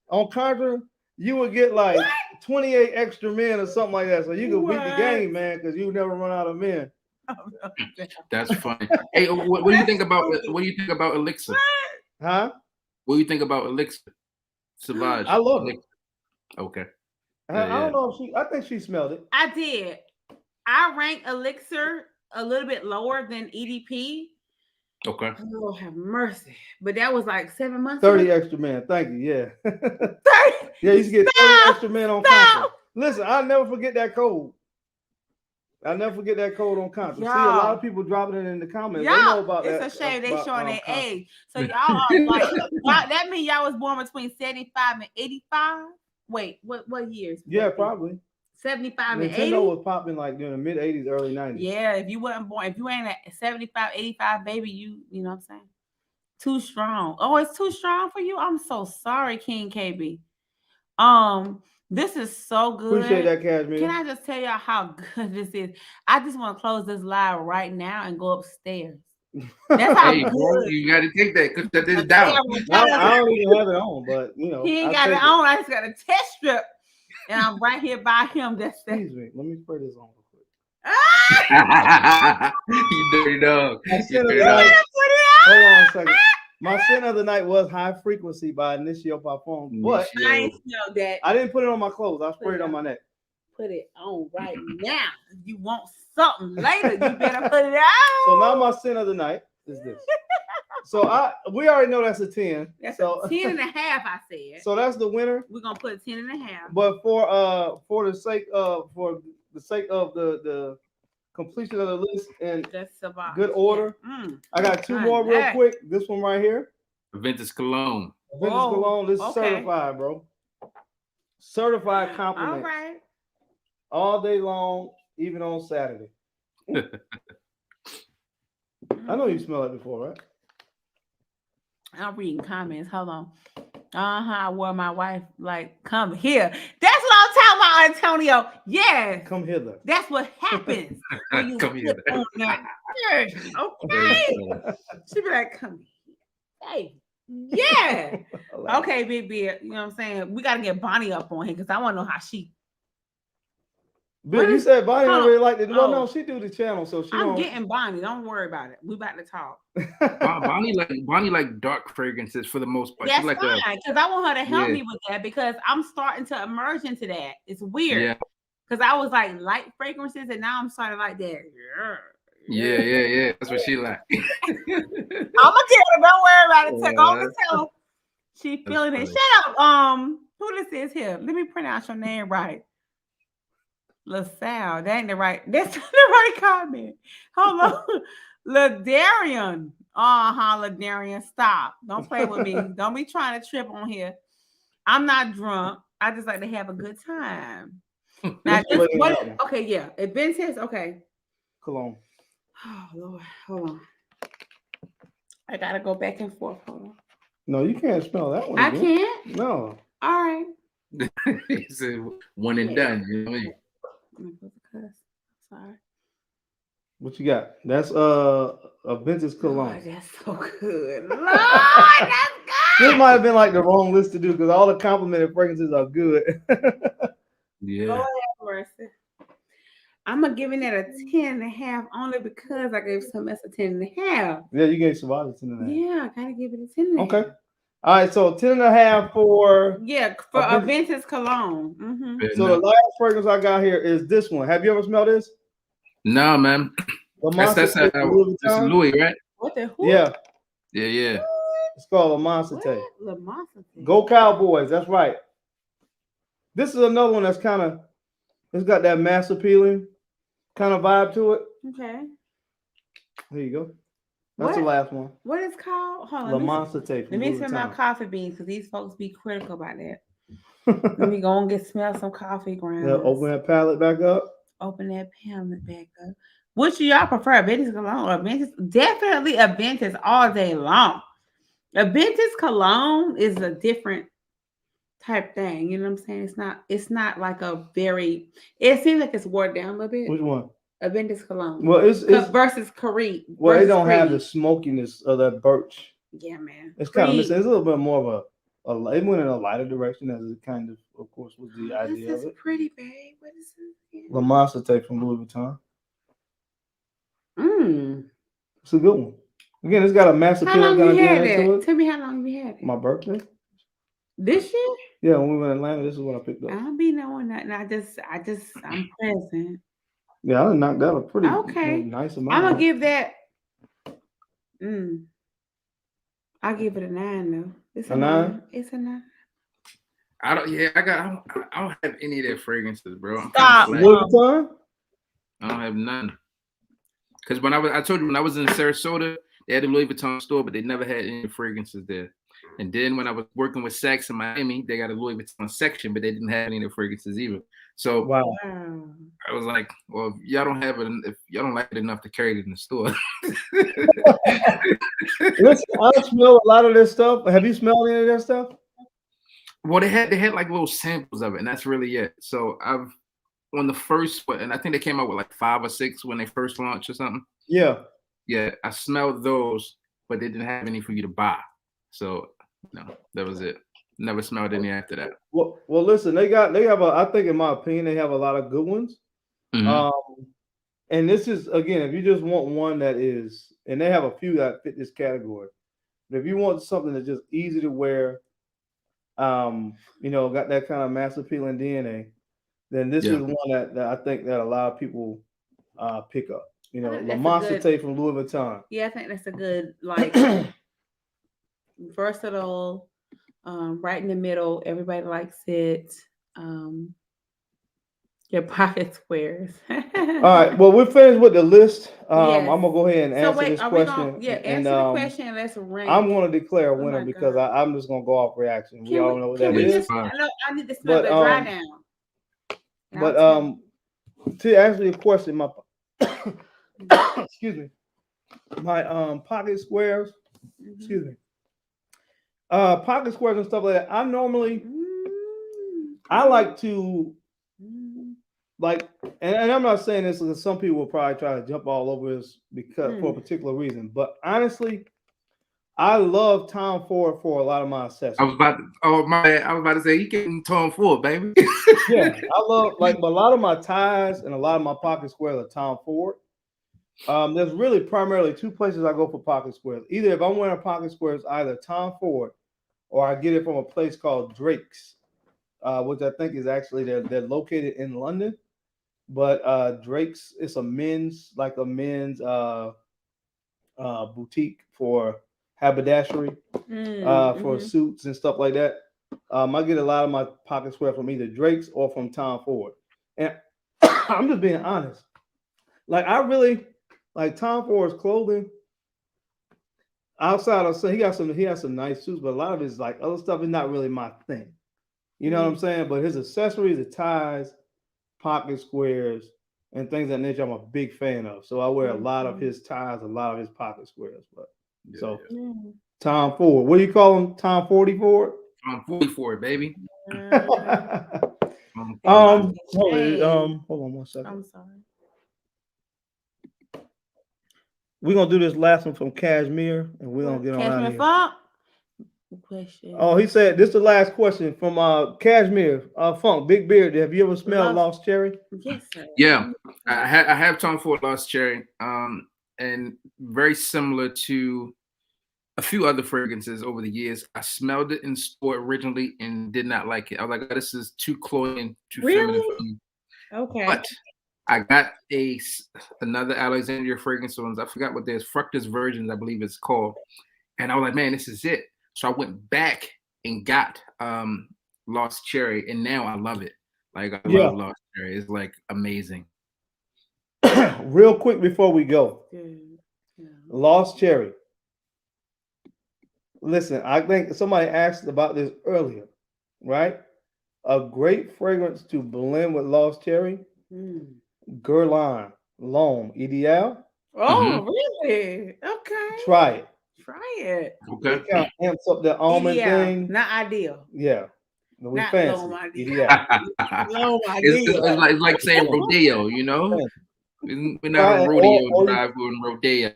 on Contra, you would get like 28 extra men or something like that. So you could beat the game, man, because you never run out of men. That's funny. Hey, what do you think about Elixir? Huh? What do you think about Elixir? Sauvage. I love it. Okay. I don't know if I think she smelled it. I did. I rank Elixir a little bit lower than EDP. Okay. Oh, have mercy. But that was like 7 months 30 ago. extra men. Thank you. Yeah. 30. Yeah, you get 30 extra men on Contra. Listen, I'll never forget that code. I'll never forget that code on Contra. See, a lot of people dropping it in the comments. They know about that. It's a shame they showing their age. So y'all are like, that means y'all was born between 75 and 85? Wait, what years? Yeah, probably. 75 and 80? Nintendo was popping like during the mid 80s, early 90s. Yeah, if you wasn't born, if you ain't a 75, 85 baby, you know what I'm saying? Too strong. Oh, it's too strong for you? I'm so sorry, King KB. This is so good. Appreciate that, Cashmere. Can I just tell y'all how good this is? I just want to close this live right now and go upstairs. That's how Hey, bro, good. you got to take that because that is down. I don't even have it on, but you know, He ain't I got it take on. I just got a test strip, and I'm right here by him. That's that. Excuse me. Let me spray this on real quick. Ah! You dirty dog. My You sin of dirty the dog. night. Put it Hold on a on. second. My sin of the night was High Frequency by Initio Parfum, but I ain't smell that. I didn't put it on my clothes. I sprayed it on my neck. Put it on right now. If you want something later, you better put it on. So now my sin of the night is this. So we already know that's a 10. That's so, a 10 and a half, I said. So that's the winner. We're gonna put 10 and a half. But for the sake of the completion of the list and good order, I got two more real quick. This one right here. Vintage Cologne. Vintage Cologne. This is certified, bro. Certified compliment. All right. All day long, even on Saturday. I know you smelled it before, right? I'm reading comments. Hold on. I wore my wife like, come here. That's what I'm talking about, Antonio. Yes. Come hither. That's what happens when you Come put on that shirt. Okay. She be like, come here. Hey. Yeah. Okay, Big Beard. You know what I'm saying? We got to get Bonnie up on here because I want to know how she. Bill, you said Bonnie don't really like it. Well, no, she do the channel, so I'm getting Bonnie. Don't worry about it. We about to talk. Bonnie like dark fragrances for the most part. That's like fine, because I want her to help me with that because I'm starting to emerge into that. It's weird. Yeah. Because I was like light fragrances, and now I'm starting like that. Yeah. That's what she like. I'm gonna tell her. Don't worry about it. Go on and tell her. She feeling it. Shut up. Who this is here? Let me pronounce your name right. LaSalle. That ain't the right. That's not the right comment. Hold on. LaDarian. LaDarian. Stop. Don't play with me. Don't be trying to trip on here. I'm not drunk. I just like to have a good time. Now, okay, yeah. It Ben says, okay. Cologne. Oh, Lord. Hold on. I got to go back and forth. Hold on. No, you can't smell that one. I can't? No. All right. He said one and done. You know what I mean? Sorry. What you got? That's a vintage cologne. Oh, that's so good. Lord, that's good. This might have been like the wrong list to do because all the complimented fragrances are good. Yeah. Lord have mercy. I'm gonna give it a 10 and a half only because I gave some else a 10 and a half. Yeah, you gave Savannah 10 and a half. Yeah, I gotta give it a 10 and a half. Okay. All right, so 10 and a half for a vintage cologne. Mm-hmm. So the last fragrance I got here is this one. Have you ever smelled this? No, man. That's Louis, right? What the who? Yeah. It's called Le Monsate. Go Cowboys. That's right. This is another one that's kind of, it's got that mass appealing kind of vibe to it. Okay. There you go. That's the last one. What is called? Hold on. Le Monsate. Let me smell my coffee beans because these folks be critical about that. Let me go and smell some coffee grounds. Yeah, open that palette back up. Open that palette back up. Which do y'all prefer? A vintage cologne or a vintage? Definitely a vintage all day long. A vintage cologne is a different type thing. You know what I'm saying? It's not like a very, it seems like it's watered down a little bit. Which one? A vintage cologne. Well, it's versus Creed. Well, it don't have the smokiness of that birch. Yeah, man. It's kind of missing. It's a little bit more of it went in a lighter direction as it kind of course, was the idea this is of it. Pretty, babe. What is it? Le Monsate from Louis Vuitton. It's a good one. Again, it's got a massive appeal. How long you had it? Tell me how long you had it. My birthday. This year? Yeah, when we went to Atlanta, this is what I picked up. I don't be knowing nothing. I'm present. Yeah, I knocked out a pretty nice amount. I'm gonna give that. I'll give it a 9 though. It's a 9. It's a 9. I don't have any of their fragrances, bro. Stop. Louis Vuitton? I don't have none. Because I told you when I was in Sarasota, they had a Louis Vuitton store, but they never had any fragrances there. And then when I was working with Saks in Miami, they got a Louis Vuitton section, but they didn't have any of the fragrances either. So I was like, well, if y'all don't have it, if y'all don't like it enough to carry it in the store. Listen, I smell a lot of this stuff. Have you smelled any of that stuff? Well, they had like little samples of it, and that's really it. So on the first, and I think they came out with like 5 or 6 when they first launched or something. Yeah. Yeah, I smelled those, but they didn't have any for you to buy. So no, that was it. Never smelled any after that. Well, listen, they have I think in my opinion, they have a lot of good ones. Mhm. And this is again, if you just want one that is, and they have a few that fit this category. But if you want something that's just easy to wear, got that kind of mass appealing DNA, then this Yeah. is one that I think that a lot of people pick up. I think La that's a good- Monster from Louis Vuitton. Yeah, I think that's a good, like, versatile, right in the middle. Everybody likes it. Your pocket squares. All right. Well, we're finished with the list. Yes. I'm gonna go ahead and So answer wait, this are we gonna question. answer the question and let's rank? I'm gonna declare a Oh winner my because God. I'm just gonna go off reaction. We Can all we, know what can that we is. just? fine. I need to smell But, the dry down. And But I'll tell to answer your question, my excuse me, my pocket squares. you. Mhm. Excuse me. Pocket squares and stuff like that. I normally I like to like, and I'm not saying this because some people will probably try to jump all over this because for a particular reason. But honestly, I love Tom Ford for a lot of my accessories. I was about to say you getting Tom Ford, baby. Yeah, I love but a lot of my ties and a lot of my pocket squares are Tom Ford. There's really primarily two places I go for pocket squares. Either if I'm wearing pocket squares, either Tom Ford or I get it from a place called Drake's, which I think is actually they're located in London. But Drake's is a men's boutique for haberdashery, for suits and stuff like that. I get a lot of my pocket square from either Drake's or from Tom Ford. And I'm just being honest. Like I really like Tom Ford's clothing. Outside of he has some nice suits, but a lot of his like other stuff is not really my thing. You know what I'm saying? But his accessories, the ties, pocket squares, and things of that nature, I'm a big fan of. So I wear a lot of his ties, a lot of his pocket squares. But Tom Ford, what do you call him? Tom 40 Ford? Tom 44, baby. Hold on 1 second. I'm sorry. We're gonna do this last one from Cashmere, and we're gonna get on out of here. Funk? Question. Oh, he said this is the last question from Cashmere Funk Big Beard. Have you ever smelled Lost Cherry? Yes, sir. Yeah, I have Tom Ford Lost Cherry, and very similar to a few other fragrances over the years. I smelled it in store originally and did not like it. I was like, oh, this is too cloying, too feminine for me. Okay. But I got another Alexandria fragrance ones. I forgot what there's Fructus Virgins, I believe it's called. And I was like, man, this is it. So I went back and got Lost Cherry, and now I love it. Like I love Lost Cherry. It's like amazing. Real quick before we go, Lost Cherry. Listen, I think somebody asked about this earlier, right? A great fragrance to blend with Lost Cherry, Guerlain L'Homme EDL. Oh, really? Okay. Try it. Try it. Okay. It kind of amps up the almond thing. Not ideal. Yeah. We Not fancy. L'Homme ideal. It's like saying rodeo, you know? We're not a rodeo drive, we're in rodeo.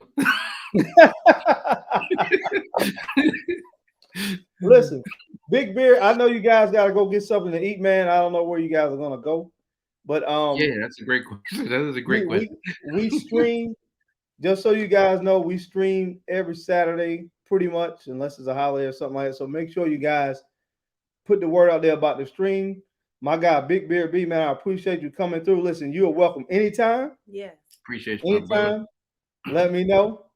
Listen, Big Beard, I know you guys got to go get something to eat, man. I don't know where you guys are going to go. But yeah, that's a great question. That is a great question. We stream, just so you guys know, we stream every Saturday pretty much, unless it's a holiday or something like that. So make sure you guys put the word out there about the stream. My guy, Big Beard B, man, I appreciate you coming through. Listen, you are welcome anytime. Yes. Appreciate you. Anytime. Let me know.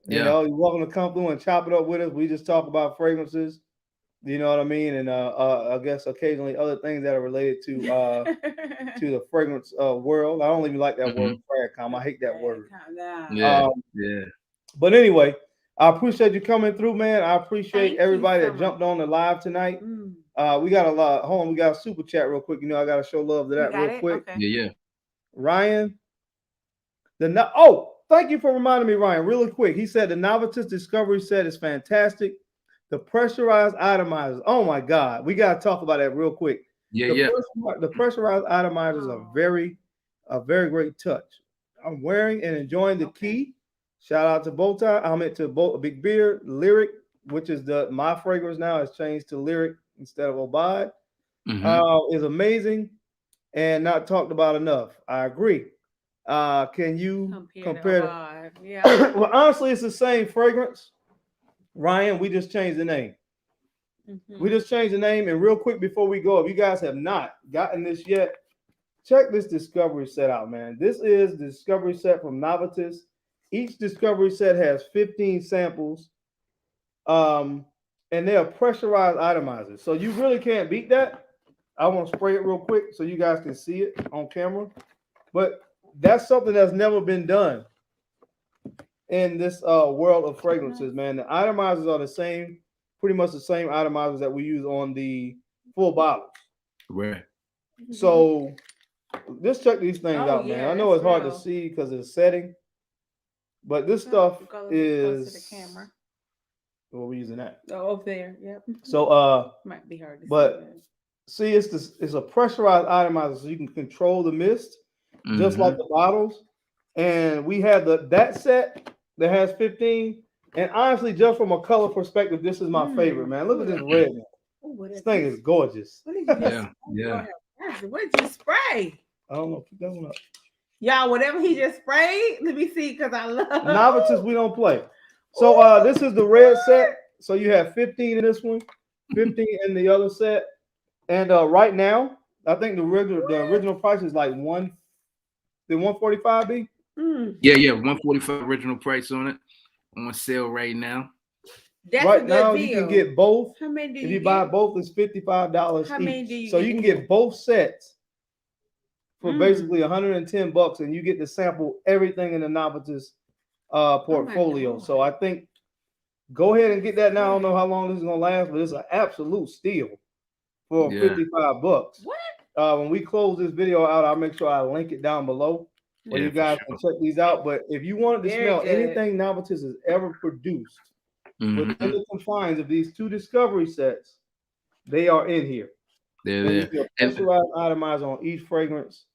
Yeah. You know, you're welcome to come through and chop it up with us. We just talk about fragrances. You know what I mean? And I guess occasionally other things that are related to the fragrance world. I don't even like that word, fragcom. I hate that word. Yeah. But anyway, I appreciate you coming through, man. I appreciate everybody that jumped on the live tonight. We got a lot. Hold on, we got a super chat real quick. You know, I got to show love to that real quick. Okay. Yeah. Ryan, thank you for reminding me, Ryan, really quick. He said the Novitus Discovery set is fantastic. The pressurized atomizers. Oh my God, we got to talk about that real quick. The pressurized atomizers are a very great touch. I'm wearing and enjoying the key Shout out to Bowtie. I meant to Big Beard. Lyric, which is my fragrance now, has changed to Lyric instead of Abide. Is amazing and not talked about enough. I agree. Can you compare? Yeah. Well, honestly, it's the same fragrance. Ryan, we just changed the name. We just changed the name. And real quick before we go, if you guys have not gotten this yet, check this discovery set out, man. This is the discovery set from Novitas. Each discovery set has 15 samples. And they are pressurized atomizers. So you really can't beat that. I want to spray it real quick so you guys can see it on camera. But that's something that's never been done in this world of fragrances, man. The atomizers are the same, pretty much the same atomizers that we use on the full bottles. Right. So just check these things out, man. I know it's hard to see because of the setting, but this stuff is. To the camera. Well, we're using that. Oh, up there. Yep. So might be hard to see. It's a pressurized atomizer, so you can control the mist, just like the bottles. And we have that set that has 15. And honestly, just from a color perspective, this is my favorite, man. Look at this red one. This thing is gorgeous. What did you Yeah. What did you spray? I don't know. Pick that one up. Y'all, whatever he just sprayed, let me see, because I love Novices, we don't play. So this is the red set. So you have 15 in this one, 15 in the other set. And right now, I think the original price is like the 145 be? Yeah, 145 original price on it. On sale right now. That's right a good now, deal. you can get both. How many do if you buy get? both, it's $55 How each. many do you so get? you can get both sets for basically $110, and you get to sample everything in the Novitas portfolio. So I think go ahead and get that now. I don't know how long this is gonna last, but it's an absolute steal for $55. What? When we close this video out, I'll make sure I link it down below where you guys can check these out. But if you wanted to smell anything Novitas has ever produced within the confines of these two discovery sets, they are in here. They're there. You pressurized atomizer on each fragrance.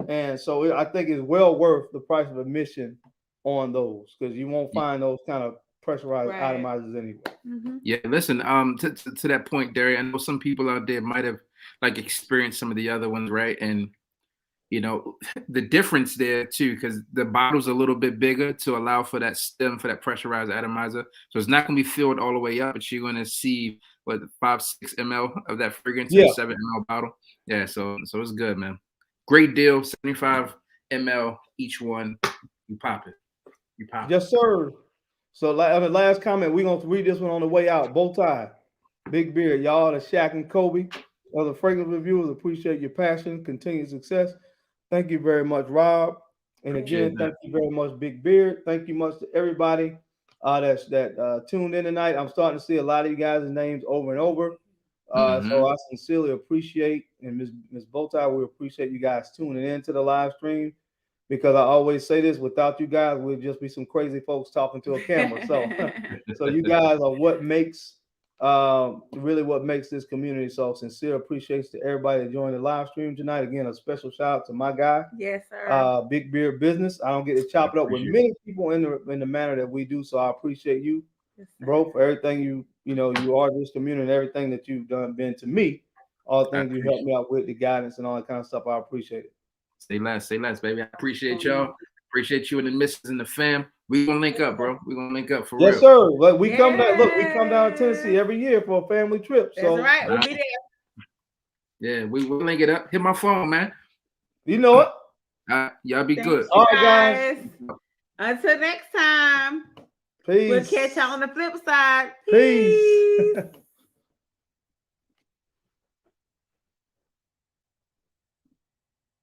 And so I think it's well worth the price of admission on those, because you won't find those kind of pressurized atomizers anywhere. Yeah, listen, to that point, Derry, I know some people out there might have like experienced some of the other ones, right? And you know, the difference there too, because the bottle's a little bit bigger to allow for that stem, for that pressurized atomizer. So it's not going to be filled all the way up, but you're going to see what 5-6 ml of that fragrance in a 7 ml bottle. Yeah, so it's good, man. Great deal, 75 ml each one. You pop it. Yes, sir. So last comment, we're going to read this one on the way out. Bowtie, Big Beard, y'all, the Shaq and Kobe. Other fragrance reviewers, appreciate your passion, continued success. Thank you very much, Rob. And again, thank you very much, Big Beard. Thank you much to everybody that tuned in tonight. I'm starting to see a lot of you guys' names over and over. So I sincerely appreciate, and Ms. Bowtie, we appreciate you guys tuning in to the live stream, because I always say this, without you guys, we'd just be some crazy folks talking to a camera. So you guys are what makes really what makes this community. So sincere appreciation to everybody that joined the live stream tonight. Again, a special shout out to my guy, yes, sir, Big Beard Business. I don't get to chop it up with many people in the manner that we do. So I appreciate you, bro, for everything you are to this community and everything that you've been to me. All the things you helped me out with, the guidance and all that kind of stuff. I appreciate it. Say less, baby. I appreciate y'all. Appreciate you and the missus and the fam. We gonna link up, bro. We gonna link up for real. Yes, sir. But we come down. Look, we come down to Tennessee every year for a family trip. So that's right. We'll be there. Yeah, we will link it up. Hit my phone, man. You know it. Y'all be good. All right, guys. Until next time. Peace. We'll catch y'all on the flip side. Peace.